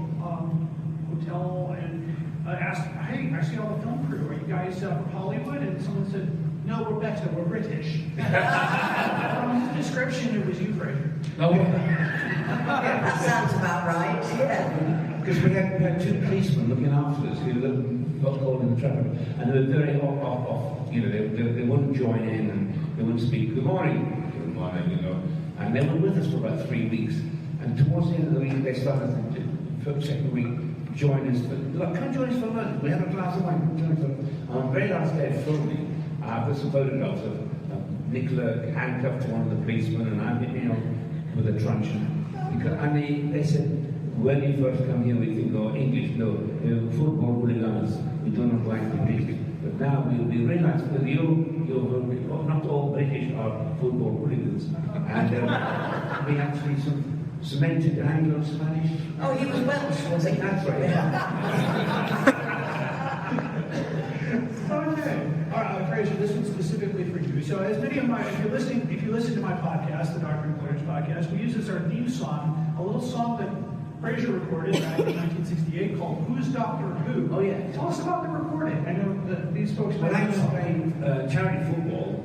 hotel and asked, hey, I see all the film crew. Are you guys from Hollywood?" And someone said, "No, we're better. We're British." From the description, it was you, Frazer. Oh, that sounds about right. Yeah. Because we had two policemen looking after us who got called in the traffic, and they were very off. You know, they wouldn't join in and they wouldn't speak. Good morning, you know. And they were with us for about 3 weeks. And towards the end of the week, they started the second week join us. Look, come join us for lunch. We have a glass of wine. Join us for. On the very last day of filming, there's some photographs of Nicola handcuffed to one of the policemen, and I'm with a truncheon. And they said, when you first come here, we think, oh, English, no, football hooligans, we do not like the British. But now we realize that you're not all British are football hooligans. And we actually cemented Anglo-Spanish. Oh, he was Welsh, was he? That's right. Okay. All right, Frazer, this one's specifically for you. So, as many of my, if you listen to my podcast, the Dr. Employers podcast, we use as our theme song a little song that Frazer recorded back in 1968 called "Who's Doctor Who?" Oh yeah. Tell us about the recording. I know that these folks. When I was playing charity football,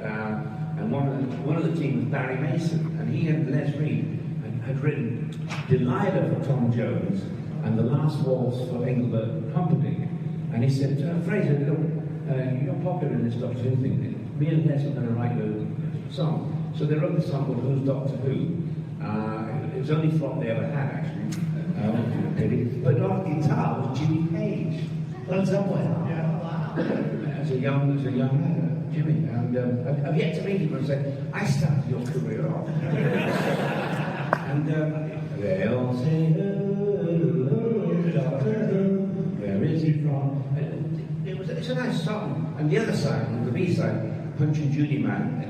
and one of the team was Barry Mason, and he and Les Reed had written Delilah for Tom Jones and The Last Waltz for Engelbert Humperdinck. And he said, Frazer, look, you're popular in this Doctor Who thing. Me and Les are going to write a song. So they wrote the song called Who's Doctor Who? It was the only flop they ever had, actually. But on guitar was Jimmy Page. Led Zeppelin. Yeah. As a young lad, Jimmy. And I've yet to meet him and say, I started your career off. And they all say, oh, Doctor Who, where is he from? It's a nice song. And the other side, the B side, Punch and Judy Man,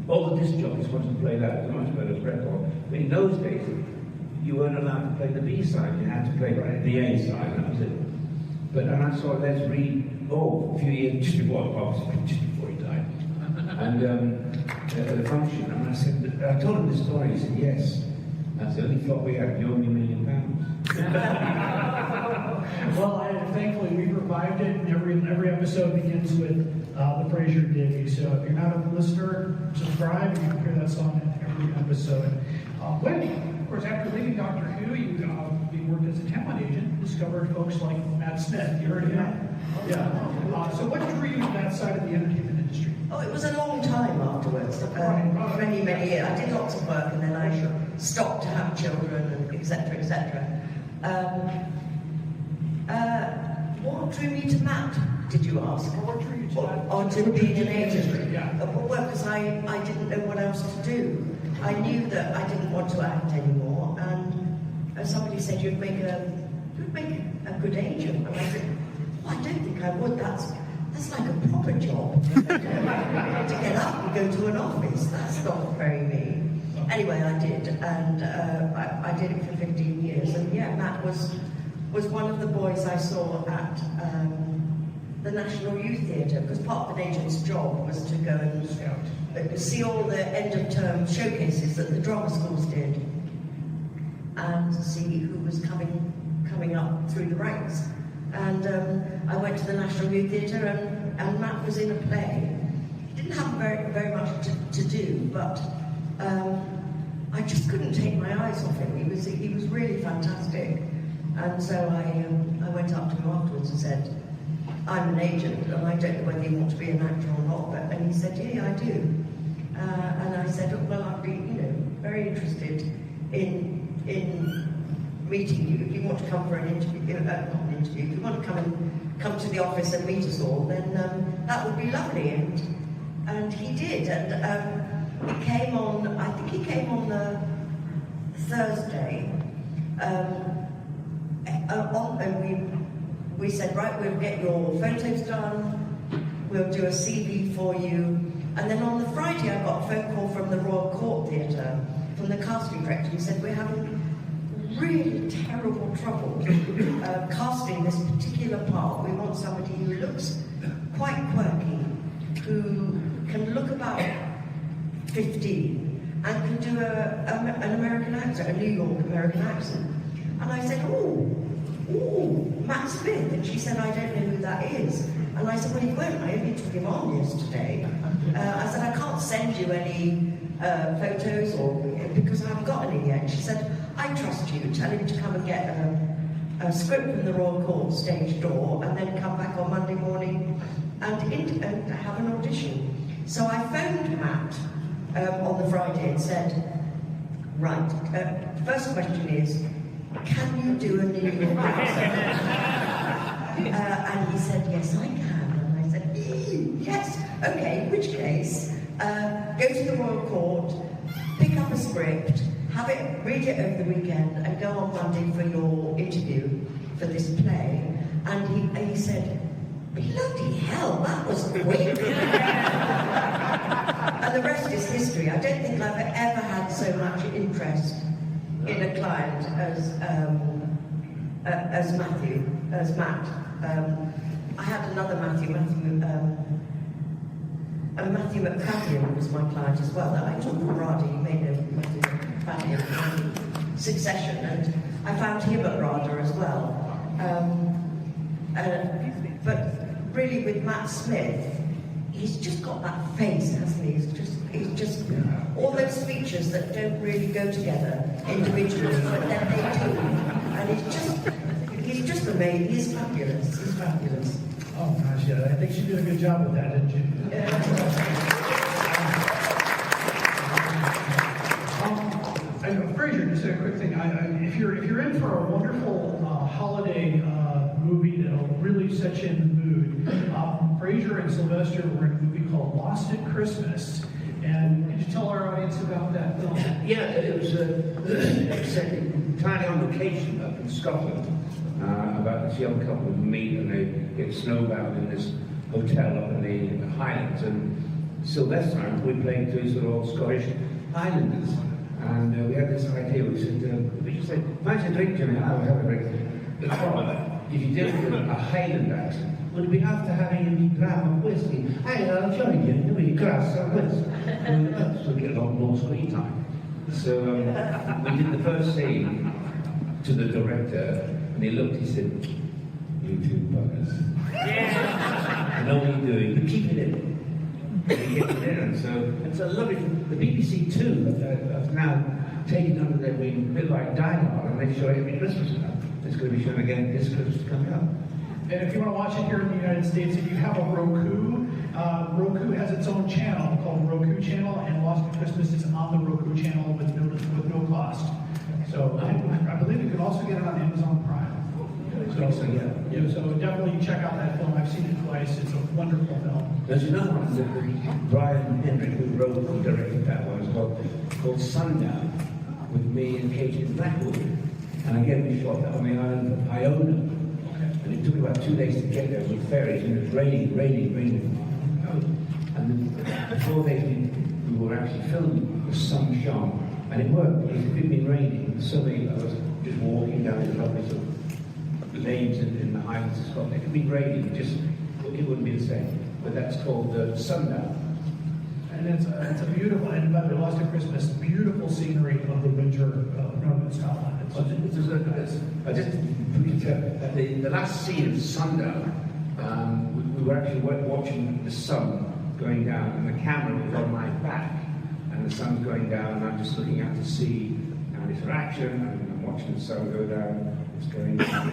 all the disc jockeys wanted to play that. It was much better record. But in those days, you weren't allowed to play the B side. You had to play the A side, and that was it. But and I saw Les Reed, a few years just before he died, and at a function. And I told him the story. He said, "Yes, that's the only flop we had. You owe me £1 million." Well, thankfully we've revived it, and every episode begins with the Frazer Divvy. So if you're not a listener, subscribe, and you can hear that song in every episode. Wendy, of course, after leaving Doctor Who, you worked as a talent agent, discovered folks like Matt Smith. You heard of him? Yeah. So what drew you to that side of the entertainment industry? Oh, it was a long time afterwards. Many years. I did lots of work, and then I stopped to have children, and etc., etc. What drew me to Matt, did you ask? What drew you to that? Or to being an agent? Yeah. Well, because I didn't know what else to do. I knew that I didn't want to act anymore, and somebody said you'd make a good agent, and I said, well, I don't think I would. That's like a proper job. To get up and go to an office, that's not very me. Anyway, I did, and I did it for 15 years, and yeah, Matt was one of the boys I saw at the National Youth Theatre, because part of an agent's job was to go and see all the end-of-term showcases that the drama schools did, and see who was coming up through the ranks. And I went to the National Youth Theatre, and Matt was in a play. He didn't have very much to do, but I just couldn't take my eyes off him. He was really fantastic. And so I went up to him afterwards and said, I'm an agent, and I don't know whether you want to be an actor or not. And he said, yeah, I do. And I said, well, I'd be, very interested in meeting you. If you want to come for an interview, not an interview, if you want to come to the office and meet us all, then that would be lovely. And he did. And he came on, I think he came on the Thursday. And we said, right, we'll get your photos done, we'll do a CV for you. And then on the Friday, I got a phone call from the Royal Court Theatre, from the casting director, who said, we're having really terrible trouble casting this particular part. We want somebody who looks quite quirky, who can look about 15, and can do an American accent, a New York American accent. And I said, oh, Matt Smith. And she said, I don't know who that is. And I said, well, he won't. I only took him on yesterday. I said, I can't send you any photos because I haven't got any yet. She said, I trust you. Tell him to come and get a script from the Royal Court stage door, and then come back on Monday morning and have an audition. So I phoned Matt on the Friday and said, right, first question is, can you do a New York accent? And he said, yes, I can. And I said, yes, okay, in which case, go to the Royal Court, pick up a script, have it, read it over the weekend, and go on Monday for your interview for this play. And he said, bloody hell, that was quick. And the rest is history. I don't think I've ever had so much interest in a client as Matt. I had another Matthew McFadden was my client as well. That I took from RADA. He made a Matthew McFadden Succession, and I found him at RADA as well. But really, with Matt Smith, he's just got that face, hasn't he? He's just all those features that don't really go together individually, but then they do. And he's just amazing. He's fabulous. He's fabulous. Oh gosh, yeah, I think she did a good job with that, didn't you? Frazer, just a quick thing. If you're in for a wonderful holiday movie that'll really set you in the mood, Frazer and Sylvester were in a movie called Lost at Christmas. And could you tell our audience about that film? Yeah, it was set entirely on location up in Scotland. About this young couple who meet and they get snowbound in this hotel up in the Highlands. And Sylvester and we played two sort of old Scottish Highlanders. And we had this idea. We said, fancy a drink, Jimmy? I'll have a drink. The problem, if you did a Highland accent, would be after having a gram of whiskey. Hey, I'll join you. Do we grass or whiskey? So we get a lot more screen time. So we did the first scene to the director, and he looked, he said, you two buggers. I know what you're doing, but keep it in. And he gets it in, and so lovely. The BBC too have now taken under their wing a bit like Dialogue, and they show it every Christmas now. It's going to be shown again this Christmas coming up. And if you want to watch it here in the United States, if you have a Roku, Roku has its own channel called Roku Channel, and Lost at Christmas is on the Roku channel with no cost. So I believe you can also get it on Amazon Prime. So definitely check out that film. I've seen it twice. It's a wonderful film. There's another one that Brian Hendrick, who wrote and directed that one, called Sundown, with me and Katie Blackwood. And again, we shot that on the island of Iona. And it took about 2 days to get there with ferries, and it was raining. And before we were actually filming, the sun shone. And it worked, because if it had been raining, suddenly I was just walking down the lovely sort of lanes in the Highlands of Scotland. It could be raining, it wouldn't be the same. But that's called Sundown. And it's a beautiful, and by the way, Lost at Christmas, beautiful scenery of the winter of northern Scotland. The last scene of Sundown, we were actually watching the sun going down, and the camera was on my back, and the sun's going down, and I'm just looking out to sea, and it's action, and I'm watching the sun go down, it's going down.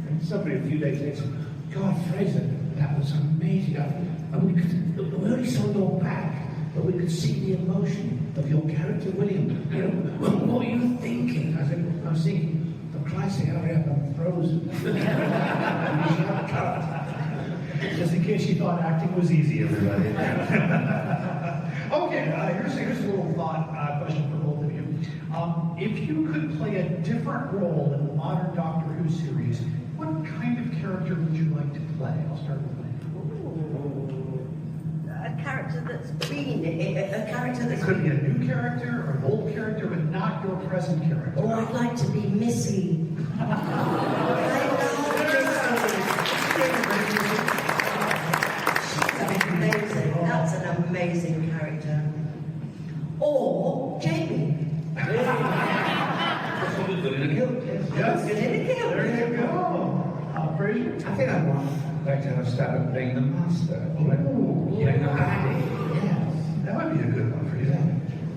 And somebody a few days later said, God, Frazer, that was amazing. And we only saw your back, but we could see the emotion of your character, William. You know, what are you thinking? I said, I'm thinking, for Christ's sake, hurry up, I'm frozen. Just in case you thought acting was easy, everybody. Okay, here's a little thought question for both of you. If you could play a different role in the modern Doctor Who series, what kind of character would you like to play? I'll start with Wendy. A character that's been a character that's... It could be a new character or an old character, but not your present character. Oh, I'd like to be Missy. Amazing. That's an amazing character. Or Jamie. That's what we're good in a kilt. Yes. Good in a kilt. There you go. Frazer? I think I'd like to have started playing the master. Playing the baddie. Yes. That might be a good one for you.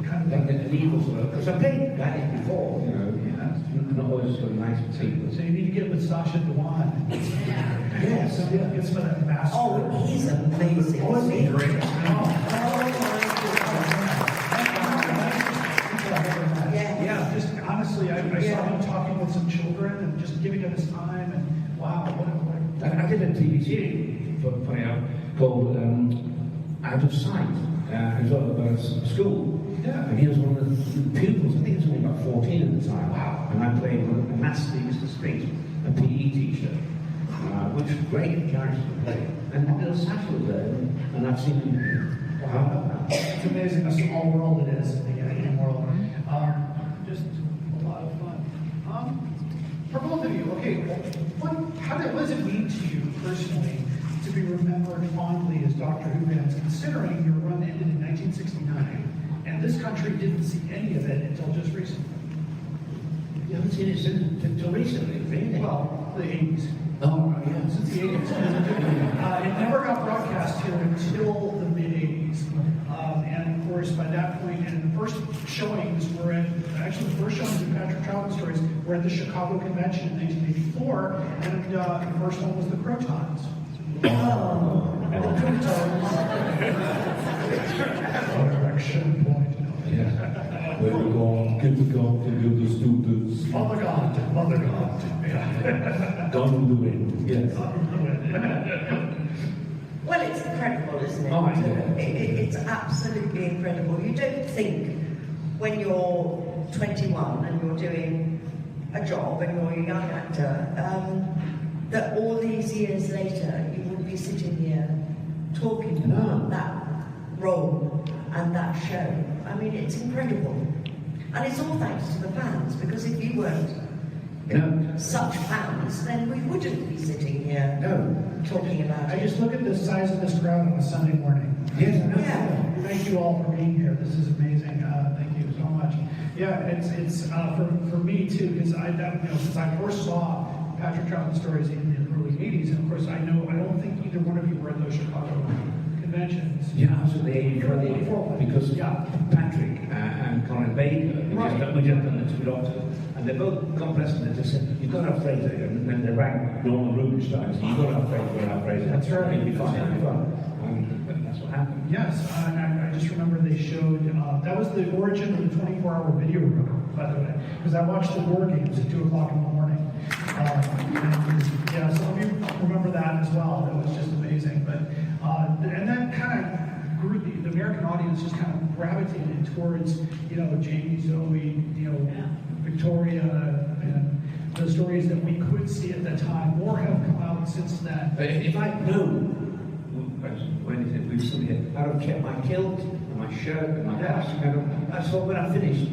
Kind of like an evil sort of, because I played baddie before, you know. not always so nice people. So you need to get with Sasha Dewan. Yes, yeah. Get some of that master. Oh, he's amazing. Oh, isn't he great? Yeah, just honestly, I saw him talking with some children and just giving him his time, and wow, what a I did a TV series, funny enough, called Out of Sight. It was all about a school. Yeah. And he was one of the pupils, I think he was only about 14 at the time. Wow. And I played one of the master Mr. Street, a PE teacher, which was great character to play. And little Sasha was there, and I've seen him. Wow. It's amazing how small world it is, the editing world. Just a lot of fun. For both of you, okay, what does it mean to you personally to be remembered fondly as Doctor Who fans, considering your run ended in 1969, and this country didn't see any of it until just recently? You haven't seen it until recently, really? Well, the 80s. Oh, yeah. Since the 80s. It never got broadcast here until the mid-80s. And of course, by that point, and the first showings were actually the first showings of Patrick Troughton stories were at the Chicago Convention in 1984, and the first one was the Crotons. And the Crotons. Direction point. Yeah. Where we go, get the gun to give the students. Mother God. Yeah. Gun in the wind. Yes. Well, it's incredible, isn't it? Oh, yeah. It's absolutely incredible. You don't think when you're 21 and you're doing a job and you're a young actor that all these years later you would be sitting here talking about that role and that show. I mean, it's incredible. And it's all thanks to the fans, because if you weren't such fans, then we wouldn't be sitting here talking about it. I just look at the size of this crowd on a Sunday morning. Yes, I know. Yeah. Thank you all for being here. This is amazing. Thank you so much. Yeah, it's for me too, because since I first saw Patrick Troughton stories in the early '80s, and of course I don't think either one of you were at those Chicago conventions. Yeah, I was at the 84 because Patrick and Colin Baker, we just done the two doctors, and they both, God bless them, they just said, you've got to have Frazer, and then they rang Norman Rubinstein, so you've got to have Frazer, That's right. It'll be fun, it'll be fun. And that's what happened. Yes, I just remember they showed, that was the origin of the 24-hour video room, by the way, because I watched the War Games at 2 o'clock in the morning. Yeah, some of you remember that as well. That was just amazing. But and that kind of grew. The American audience just kind of gravitated towards, Jamie, Zoe, Victoria, and the stories that we could see at the time. More have come out since then. If I'd known, when is it? We've seen it. I'd have kept my kilt and my shirt and my mask. That's what when I finished.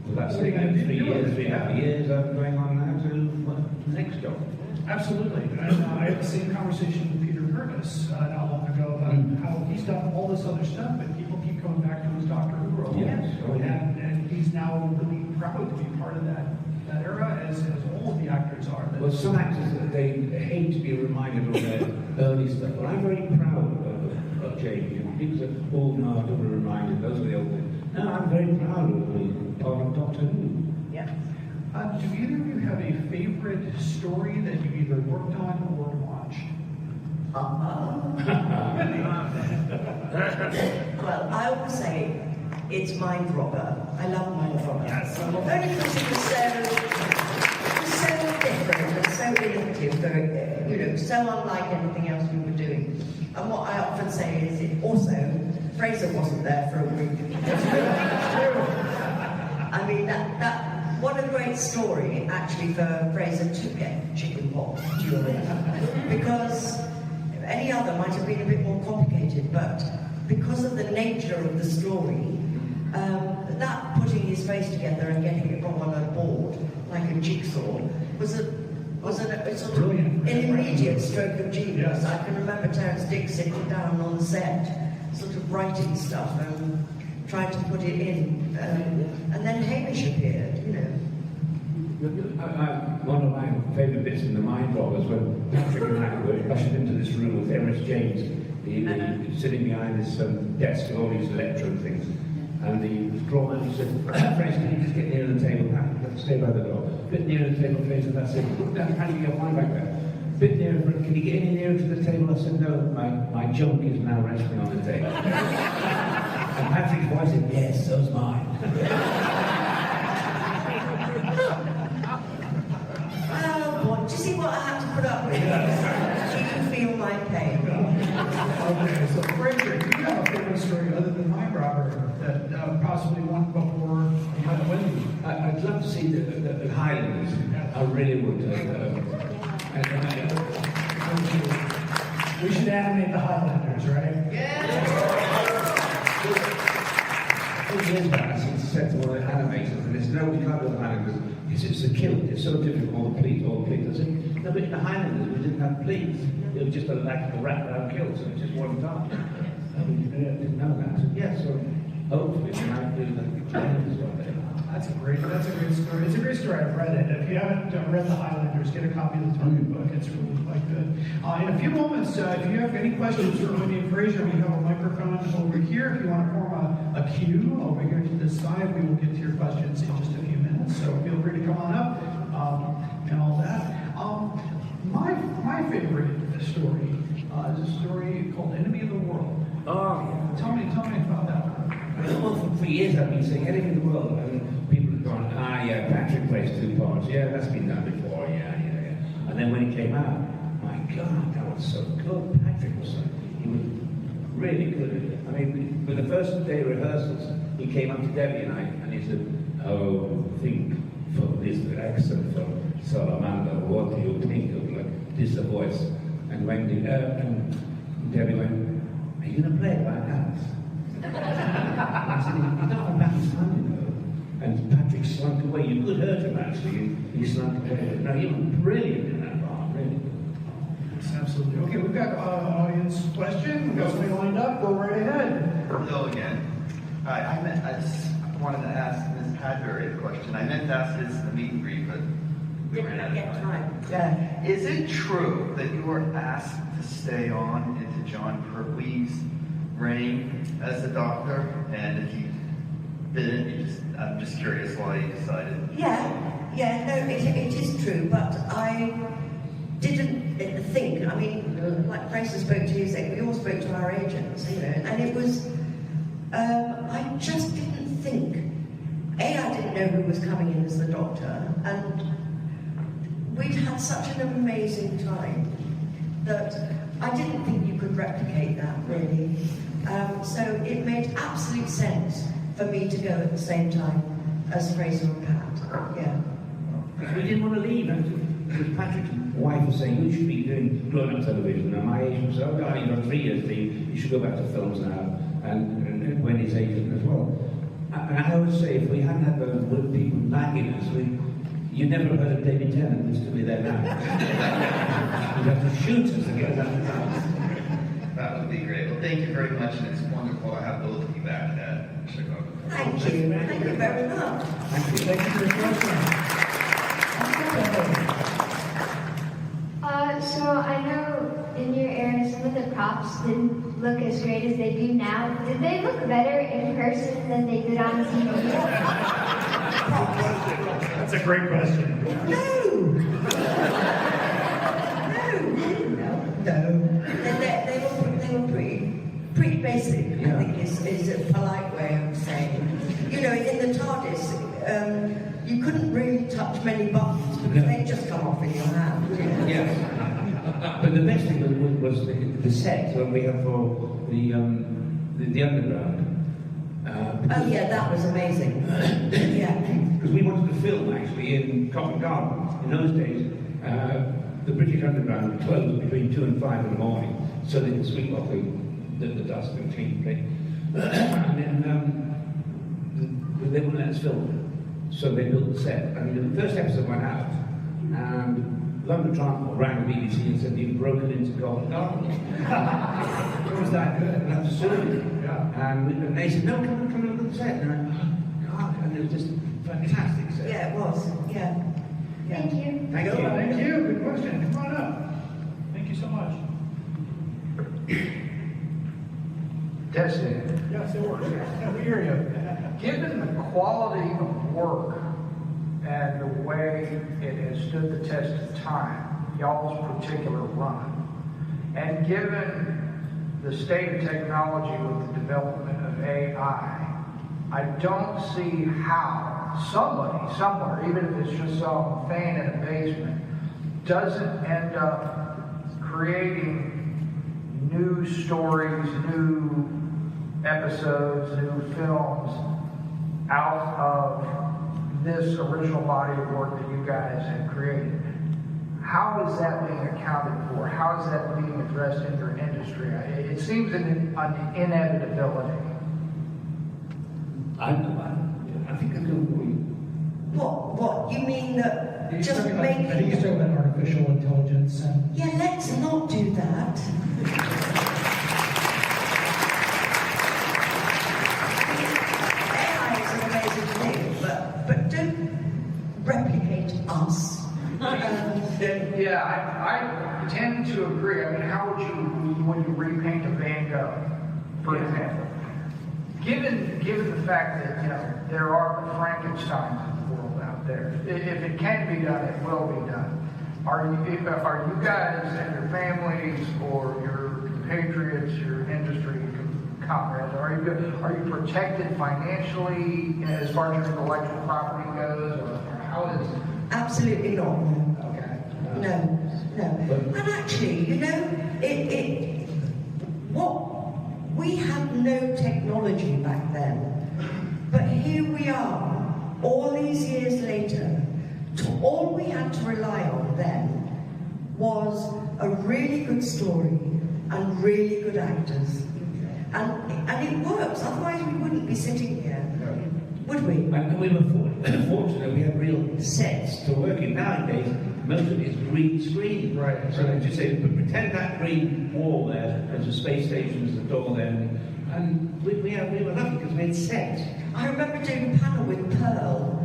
Well, that's 3 years, 3.5 years. I'm going on now to the next job. Absolutely. And I had the same conversation with Peter Curtis not long ago about how he's done all this other stuff, but people keep coming back to his Doctor Who role. Yes. Oh, yeah. And he's now really proud to be part of that era, as all of the actors are. Well, some actors, they hate to be reminded of their early stuff, but I'm very proud of Jamie. People say, oh, no, I don't want to remind him, those are the old days. No, I'm very proud of being part of Doctor Who. Yeah. Do either of you have a favorite story that you either worked on or watched? Well, I would say it's Mind Robber. I love Mind Robber. Yes. Only because it was so different and so innovative, so unlike anything else we were doing. And what I often say is it also, Frazer wasn't there for a week. I mean, what a great story, actually, for Frazer to get chicken pox during, because any other might have been a bit more complicated, but because of the nature of the story, that putting his face together and getting it all on a board, like a jigsaw, was an immediate stroke of genius. Yes. I can remember Terence Dick sitting down on the set, sort of writing stuff and trying to put it in, and then Hamish appeared, One of my favourite bits in the Mind Robbers when Patrick and I were ushered into this room with Emrys James. He was sitting behind this desk with all these electrode things. And the drawer manager said, Frazer, can you just get nearer the table? Let's stay by the door. A bit nearer the table, Frazer, that's it. Look down, how do you get mine back there? A bit nearer, can you get any nearer to the table? I said, no, my junk is now resting on the table. And Patrick's voice said, yes, so's mine. Oh, boy, do you see what I have to put up with? So you can feel my pain. Okay, so Frazer, do you have a favorite story other than my robber that possibly one before Wendy? I'd love to see the Highlanders. I really would. We should animate the Highlanders, right? Years back, I said to one of the animators, and there's no, we can't do the Highlanders, because it's a kilt, it's so difficult, all the pleats. I said, no, but in the Highlanders, we didn't have pleats. It was just a wrap-around kilt, so it just wasn't done. We didn't know that. So, yeah, so hopefully we might do the Highlanders one day. That's a great story. It's a great story. I've read it. If you haven't read The Highlanders, get a copy of the Target book. It's really quite good. In a few moments, if you have any questions for Wendy and Frazer, we have a microphone over here. If you want to form a queue over here to this side, we will get to your questions in just a few minutes. So feel free to come on up and all that. My favorite story is a story called Enemy of the World. Oh, yeah. Tell me about that one. Well, for years I've been saying Enemy of the World, and people have gone, yeah, Patrick plays 2 parts. Yeah, that's been done before, yeah. And then when he came out, my God, that was so good. Patrick was really good. I mean, with the first day of rehearsals, he came up to Debbie and I, and he said, oh, think for this accent from Salamander, what do you think of this voice? And Wendy, and Debbie went, are you going to play it like that? I said, he's not a bad son, you know. And Patrick slunk away. You could hurt him, actually. He slunk away. No, he was brilliant in that part, really. Yes, absolutely. Okay, we've got an audience question. We've got somebody lined up. Go right ahead. Hello again. I just wanted to ask Ms. Padbury a question. I meant to ask this in the meet and greet, but we ran out of time. Is it true that you were asked to stay on into John Pertwee's reign as the Doctor? And if you didn't, I'm just curious why you decided. It is true, but I didn't think, I mean, like Frazer spoke to you, we all spoke to our agents, you know, and it was, I just didn't think, I didn't know who was coming in as the Doctor, and we'd had such an amazing time that I didn't think you could replicate that, really. So it made absolute sense for me to go at the same time as Frazer and Pat. Because we didn't want to leave. Because Patrick's wife was saying, you should be doing grown-up television. And my agent said, oh, darling, you've got 3 years leave. You should go back to films now. And Wendy's agent as well. And I always say, if we hadn't had those people nagging us, you never heard of David Tennant, who's still be there now. You'd have to shoot us to get us out of the house. That would be great. Well, thank you very much, and it's wonderful to have both of you back at Chicago. Thank you. Thank you very much. Thank you. Thank you for the question. So I know in your era some of the props didn't look as great as they do now. Did they look better in person than they did on TV? That's a great question. No. They were pretty basic, I think is a polite way of saying. You know, in the TARDIS, you couldn't really touch many buttons because they'd just come off in your hand. Yes. But the best thing was the set when we had for the underground. That was amazing. Because we wanted to film actually in Covent Garden. In those days, the British Underground would close between 2 and 5 in the morning, so they could sweep off the dust and clean things. And then they wouldn't let us film, so they built the set. I mean, the first episode went out, and London Transport rang the BBC and said you'd broken into Covent Garden. It was that good. That's absurd. And they said, no, come and look at the set. And I went, oh, God, and it was just fantastic set. Yeah, it was. Yeah. Thank you. Thank you. Thank you. Good question. Come on up. Thank you so much. Testing. Yes, it works. Yeah, we hear you. Given the quality of work and the way it has stood the test of time, y'all's particular run, and given the state of technology with the development of AI, I don't see how somebody, somewhere, even if it's just some fan in a basement, doesn't end up creating new stories, new episodes, new films out of this original body of work that you guys have created. How is that being accounted for? How is that being addressed in your industry? It seems an inevitability. I think I'm going to agree. What? You mean that just I making... think he's talking about artificial intelligence and... Yeah, let's not do that. AI is an amazing thing, but don't replicate us. Yeah, I tend to agree. I mean, how would you, when you repaint a Van Gogh, for example, given the fact that, there are Frankensteins in the world out there, if it can be done, it will be done. Are you guys and your families or your compatriots, your industry comrades, are you protected financially as far as your intellectual property goes, or how is it? Absolutely not. No. And actually, we had no technology back then, but here we are, all these years later. All we had to rely on then was a really good story and really good actors, and it works. Otherwise, we wouldn't be sitting here, would we? And we were fortunate. We had real sets to work in. Nowadays, most of it is green screen. Right. So just say, pretend that green wall there as a space station, as the door there, and we were lucky because we had sets. I remember doing a panel with Pearl,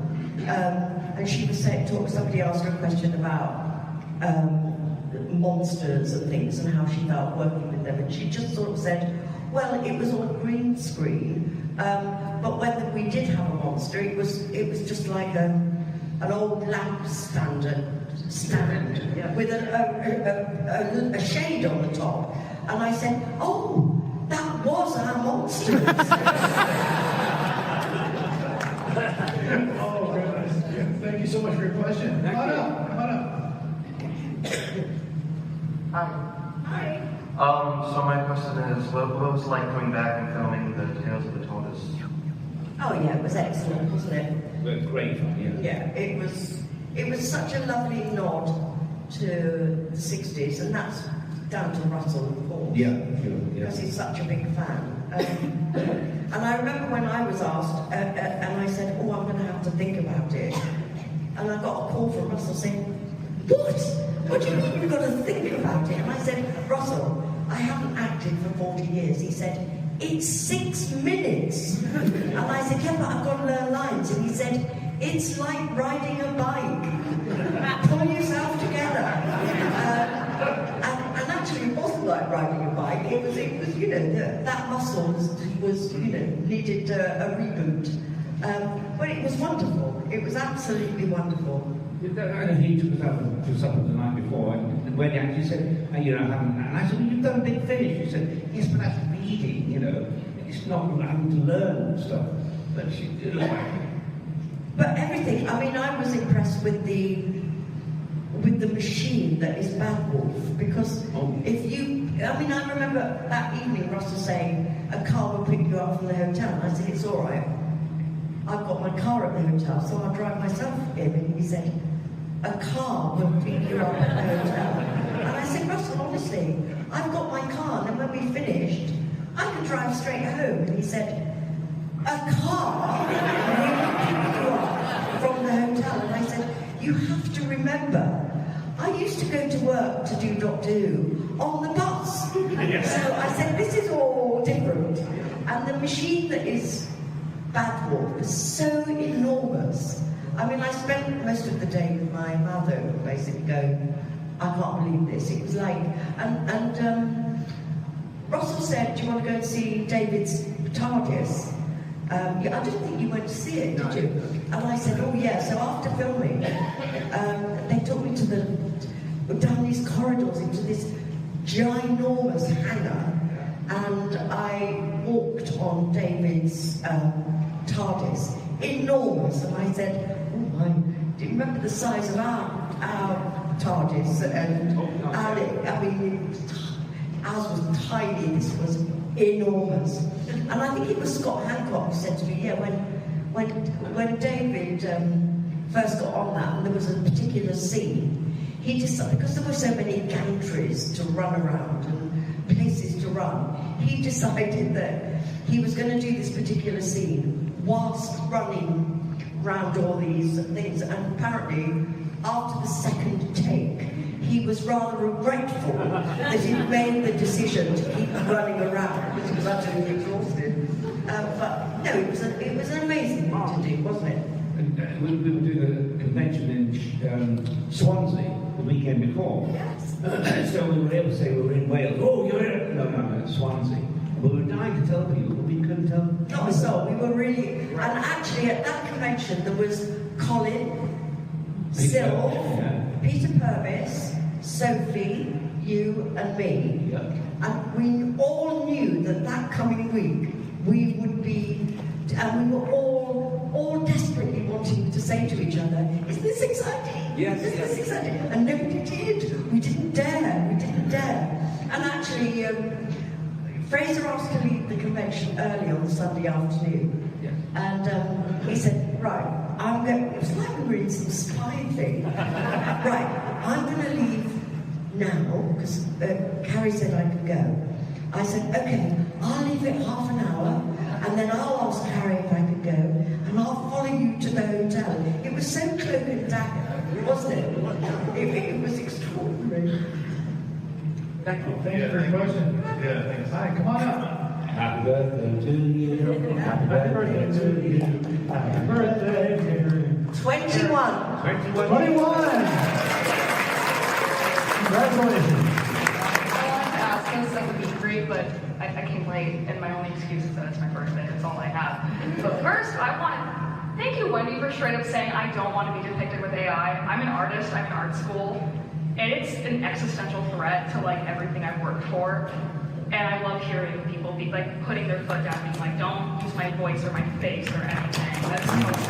and she was saying, somebody asked her a question about monsters and things and how she felt working with them, and she just sort of said, well, it was on a green screen, but when we did have a monster, it was just like an old lamp stand with a shade on the top, and I said, oh, that was our monster. Oh, goodness. Thank you so much for your question. Come on up. Hi. So my question is, what was it like coming back and filming the Tales of the Tardis? Oh yeah, it was excellent, wasn't it? Great fun, yeah. Yeah, it was such a lovely nod to the 60s, and that's down to Russell, of course. Yeah, sure. Because he's such a big fan. And I remember when I was asked, and I said, oh, I'm going to have to think about it. And I got a call from Russell saying, what? What do you mean you've got to think about it? And I said, Russell, I haven't acted for 40 years. He said, it's 6 minutes. And I said, yeah, but I've got to learn lines. And he said, it's like riding a bike. Pull yourself together. And actually, it wasn't like riding a bike. It was that muscle was needed a reboot. But it was wonderful. It was absolutely wonderful. He took us out to supper the night before, and when he actually said, and I said, well, you've done a big finish. He said, yes, but that's reading, it's not having to learn stuff. But everything, I mean, I was impressed with the machine that is Bad Wolf, because I remember that evening Russell saying, a car will pick you up from the hotel, and I said, it's all right. I've got my car at the hotel, so I'll drive myself in. And he said, a car will pick you up at the hotel. And I said, Russell, honestly, I've got my car, and then when we finished, I could drive straight home. And he said, a car will pick you up from the hotel. And I said, you have to remember, I used to go to work to do Doctor Who on the bus. Yes. So I said, this is all different. And the machine that is Bad Wolf is so enormous. I mean, I spent most of the day with my mother basically going, I can't believe this. It was like, and Russell said, do you want to go and see David's TARDIS? I didn't think you went to see it, did you? And I said, oh yeah. So after filming, they took me down these corridors into this ginormous hangar, and I walked on David's TARDIS, enormous, and I said, oh my, do you remember the size of our TARDIS? And I mean, ours was tiny, this was enormous. And I think it was Scott Hancock who said to me, yeah, when David first got on that, and there was a particular scene, he decided, because there were so many gantries to run around and places to run, he decided that he was going to do this particular scene whilst running around all these things. And apparently, after the second take, he was rather regretful that he'd made the decision to keep running around because he was utterly exhausted. But no, it was an amazing thing to do, wasn't it? And we were doing a convention in Swansea the weekend before. Yes. So we were able to say we were in Wales. Oh, you're here! No, Swansea. But we were dying to tell people, but we couldn't tell. Not so. We were really, and actually at that convention there was Colin, Syl, Peter Purvis, Sophie, you and me. Yeah. And we all knew that coming week we would be, and we were all desperately wanting to say to each other, is this exciting? Yes. Is this exciting? And nobody did. We didn't dare. And actually, Frazer asked to leave the convention early on Sunday afternoon. Yes. And he said, right, it was like we were in some spy thing. Right, I'm going to leave now, because Carrie said I could go. I said, okay, I'll leave it half an hour, and then I'll ask Carrie if I could go, and I'll follow you to the hotel. It was so cloak and dagger, wasn't it? It was extraordinary. Thank you. Thank you for your question. Yeah, thanks. Hi, come on up. Happy birthday to you. Happy birthday to you. Happy birthday, Mary. 21. 21. Congratulations. I wanted to ask this, that would be great, but I came late, and my only excuse is that it's my birthday. That's all I have. But first, I want to thank you, Wendy, for straight up saying I don't want to be depicted with AI. I'm an artist. I'm in art school. And it's an existential threat to like everything I've worked for. And I love hearing people be like putting their foot down, being like, don't use my voice or my face or anything. That's so important.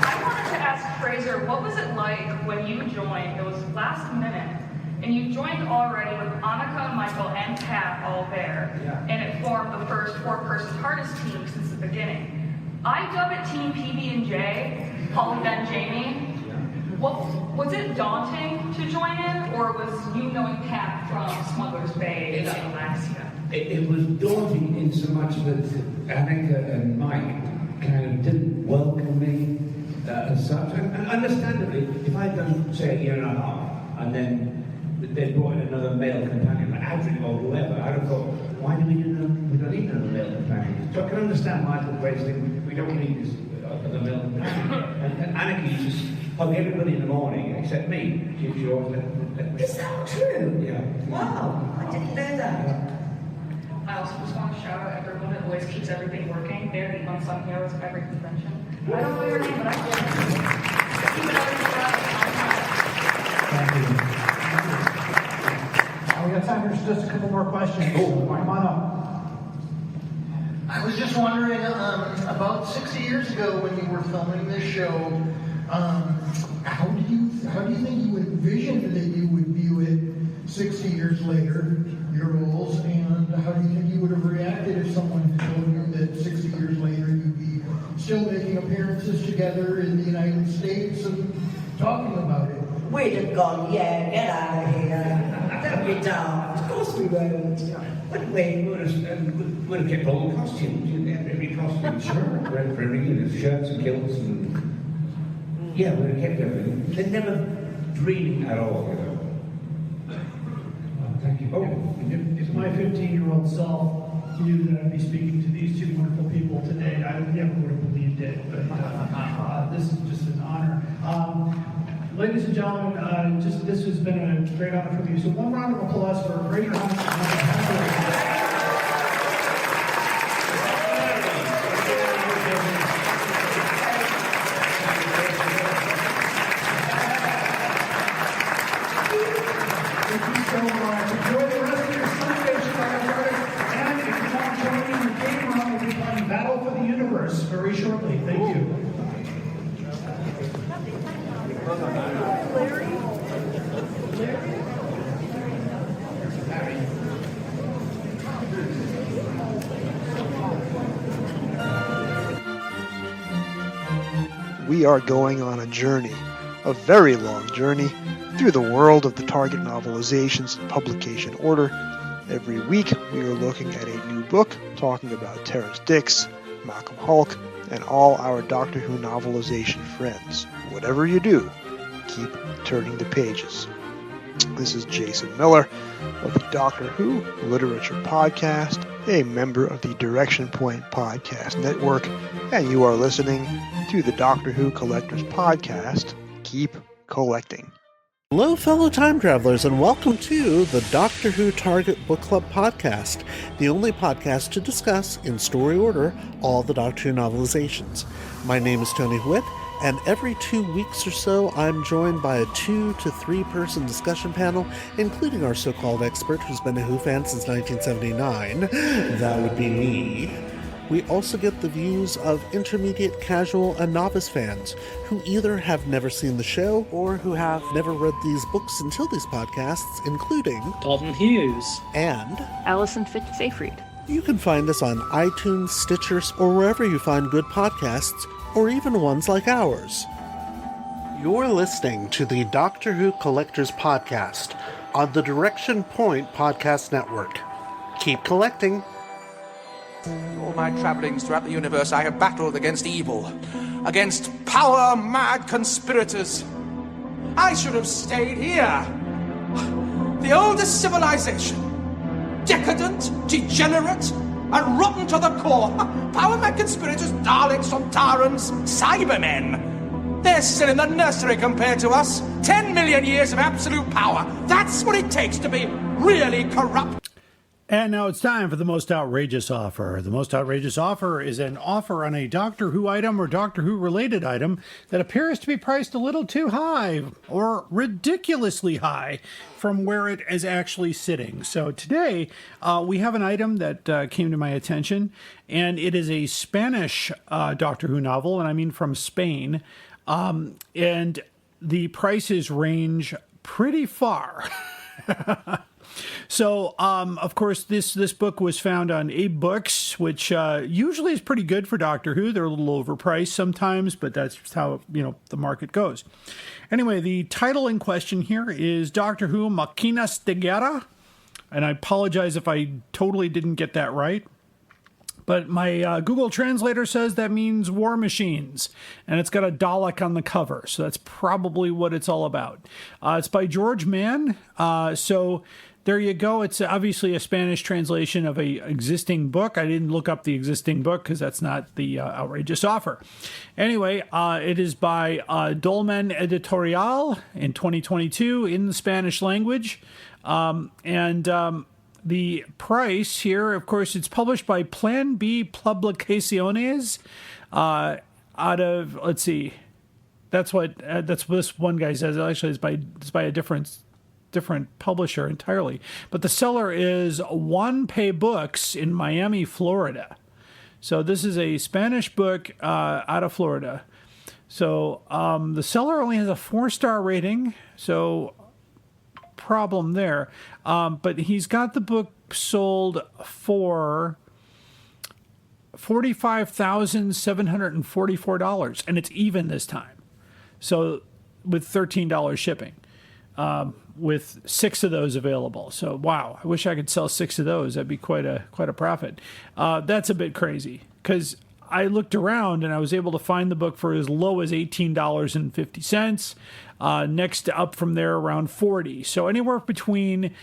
I wanted to ask Frazer, what was it like when you joined? It was last minute, and you joined already with Annika, Michael, and Pat all there, and it formed the first 4-person TARDIS team since the beginning. I dub it Team PB&J, Paul, Ben, Jamie. Was it daunting to join in, or was you knowing Pat from Smuggler's Bay and Alaska? It was daunting in so much that Annika and Mike kind of didn't welcome me as such. And understandably, if I'd done, say, a year and a half, and then they brought in another male companion, like Adrian or whoever, I'd have thought, why do we need another male companion? So I can understand Michael Grace thinking, we don't need this other male companion. And Annika used to hug everybody in the morning, except me. She always let me. Is that true? Yeah. Wow, I didn't know that. I also just want to shout out everyone that always keeps everything working. They're the unsung heroes of every convention. I don't know your name, but I do. Keep everything Thank you. We got time for just a couple more questions. Come on up. I was just wondering, about 60 years ago when you were filming this show, how do you think you envisioned that you would view it 60 years later, your roles, and how do you think you would have reacted if someone told you that 60 years later you'd be still making appearances together in the United States and talking about it? We'd have gone, yeah, get out of here. Don't be daft. Of course we won't. Wouldn't we? Would have kept all the costumes. Every costume, sure. Red printing, shirts and kilts and... Yeah, we'd have kept everything. They're never dreaming at all, you know. Thank you. If my 15-year-old self knew that I'd be speaking to these two wonderful people today, I never would have believed it. But this is just an honor. ladies and gentlemen, this has been a great honor for me. So one round of applause for Frazer Hines and Wendy Padbury. Enjoy the rest of your Sunday, Chicago Tardis. And if you want to join me in the game room, we'll be playing Battle for the Universe very shortly. Thank you. We are going on a journey, a very long journey, through the world of the Target novelizations in publication order. Every week we are looking at a new book, talking about Terrence Dicks, Malcolm Hulke, and all our Doctor Who novelization friends. Whatever you do, keep turning the pages. This is Jason Miller of the Doctor Who Literature Podcast, a member of the Direction Point Podcast Network, and you are listening to the Doctor Who Collectors Podcast. Keep collecting. Hello, fellow time travelers, and welcome to the Doctor Who Target Book Club podcast, the only podcast to discuss, in story order, all the Doctor Who novelizations. My name is Tony Whitt, and every 2 weeks or so, I'm joined by a 2 to 3 person discussion panel, including our so-called expert who's been a Who fan since 1979. That would be me. We also get the views of intermediate, casual, and novice fans who either have never seen the show or who have never read these books until these podcasts, including Dalton Hughes and Allison Fitz-Seyfried. You can find us on iTunes, Stitcher, or wherever you find good podcasts, or even ones like ours. You're listening to the Doctor Who Collectors Podcast on the Direction Point Podcast Network. Keep collecting. All my travellings throughout the universe, I have battled against evil, against power-mad conspirators. I should have stayed here. The oldest civilization. Decadent, degenerate, and rotten to the core. Power-mad conspirators, Daleks, Sontarans, Cybermen. They're still in the nursery compared to us. 10 million years of absolute power. That's what it takes to be really corrupt. And now it's time for the most outrageous offer. The most outrageous offer is an offer on a Doctor Who item or Doctor Who related item that appears to be priced a little too high or ridiculously high from where it is actually sitting. So today we have an item that came to my attention, and it is a Spanish Doctor Who novel, and I mean from Spain. And the prices range pretty far. So, of course, this book was found on Abe Books, which usually is pretty good for Doctor Who. They're a little overpriced sometimes, but that's just how, the market goes. Anyway, the title in question here is Doctor Who Maquinas de Guerra, and I apologize if I totally didn't get that right. But my Google Translator says that means war machines, and it's got a Dalek on the cover, so that's probably what it's all about. It's by George Mann, so there you go. It's obviously a Spanish translation of a existing book. I didn't look up the existing book because that's not the outrageous offer. Anyway, it is by Dolmen Editorial in 2022 in the Spanish language, the price here, of course, it's published by Plan B Publicaciones out of, let's see, that's what this one guy says. Actually, it's by a different publisher entirely. But the seller is One Pay Books in Miami, Florida. So this is a Spanish book out of Florida. So the seller only has a 4-star rating, so problem there. But he's got the book sold for $45,744, and it's even this time. So with $13 shipping, with 6 of those available. So wow, I wish I could sell 6 of those. That'd be quite a profit. That's a bit crazy because I looked around and I was able to find the book for as low as $18.50. Next up from there around $40. So anywhere between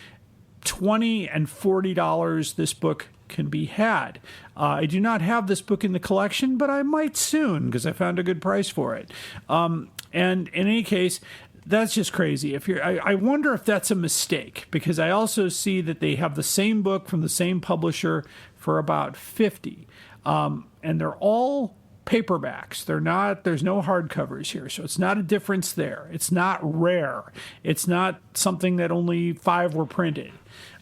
$20 and $40 this book can be had. I do not have this book in the collection, but I might soon because I found a good price for it. And in any case, that's just crazy. I wonder if that's a mistake, because I also see that they have the same book from the same publisher for about $50, and they're all paperbacks. There's no hardcovers here, so it's not a difference there. It's not rare. It's not something that only 5 were printed.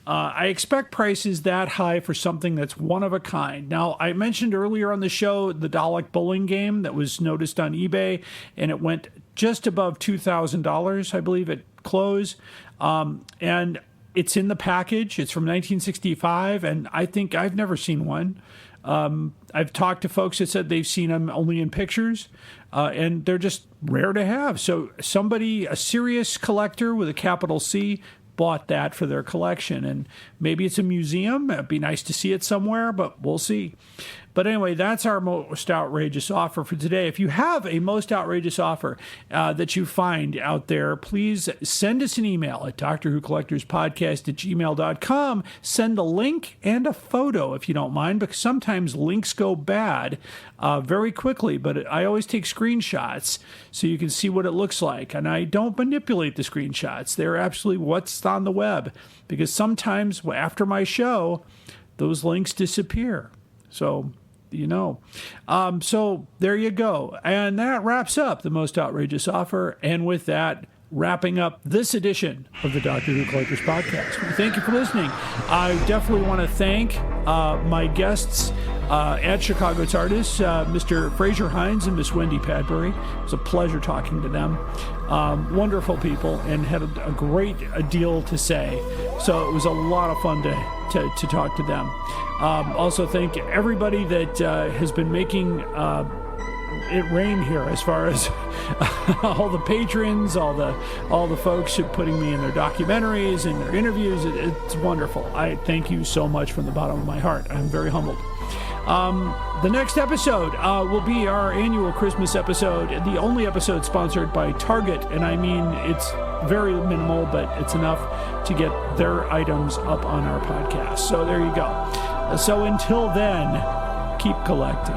I expect prices that high for something that's one of a kind. Now, I mentioned earlier on the show the Dalek bowling game that was noticed on eBay, and it went just above $2,000, I believe, at close. And it's in the package. It's from 1965, and I think I've never seen one. I've talked to folks that said they've seen them only in pictures, and they're just rare to have. So somebody, a serious collector with a capital C, bought that for their collection, and maybe it's a museum. It'd be nice to see it somewhere, but we'll see. But anyway, that's our most outrageous offer for today. If you have a most outrageous offer that you find out there, please send us an email at DoctorWhoCollectorsPodcast@gmail.com. Send a link and a photo if you don't mind, because sometimes links go bad very quickly, but I always take screenshots so you can see what it looks like. And I don't manipulate the screenshots. They're absolutely what's on the web, because sometimes after my show, those links disappear. So, so there you go. And that wraps up the most outrageous offer. And with that, wrapping up this edition of the Doctor Who Collectors Podcast. Thank you for listening. I definitely want to thank my guests at Chicago Tardis, Mr. Frazer Hines and Miss Wendy Padbury. It was a pleasure talking to them. Wonderful people, and had a great deal to say. So it was a lot of fun to talk to them. Also thank everybody that has been making it rain here, as far as all the patrons, all the folks who are putting me in their documentaries and their interviews. It's wonderful. I thank you so much from the bottom of my heart. I'm very humbled. The next episode will be our annual Christmas episode, the only episode sponsored by Target, and I mean it's very minimal, but it's enough to get their items up on our podcast. So there you go. So until then, keep collecting.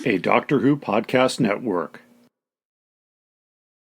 A Doctor Who Podcast Network.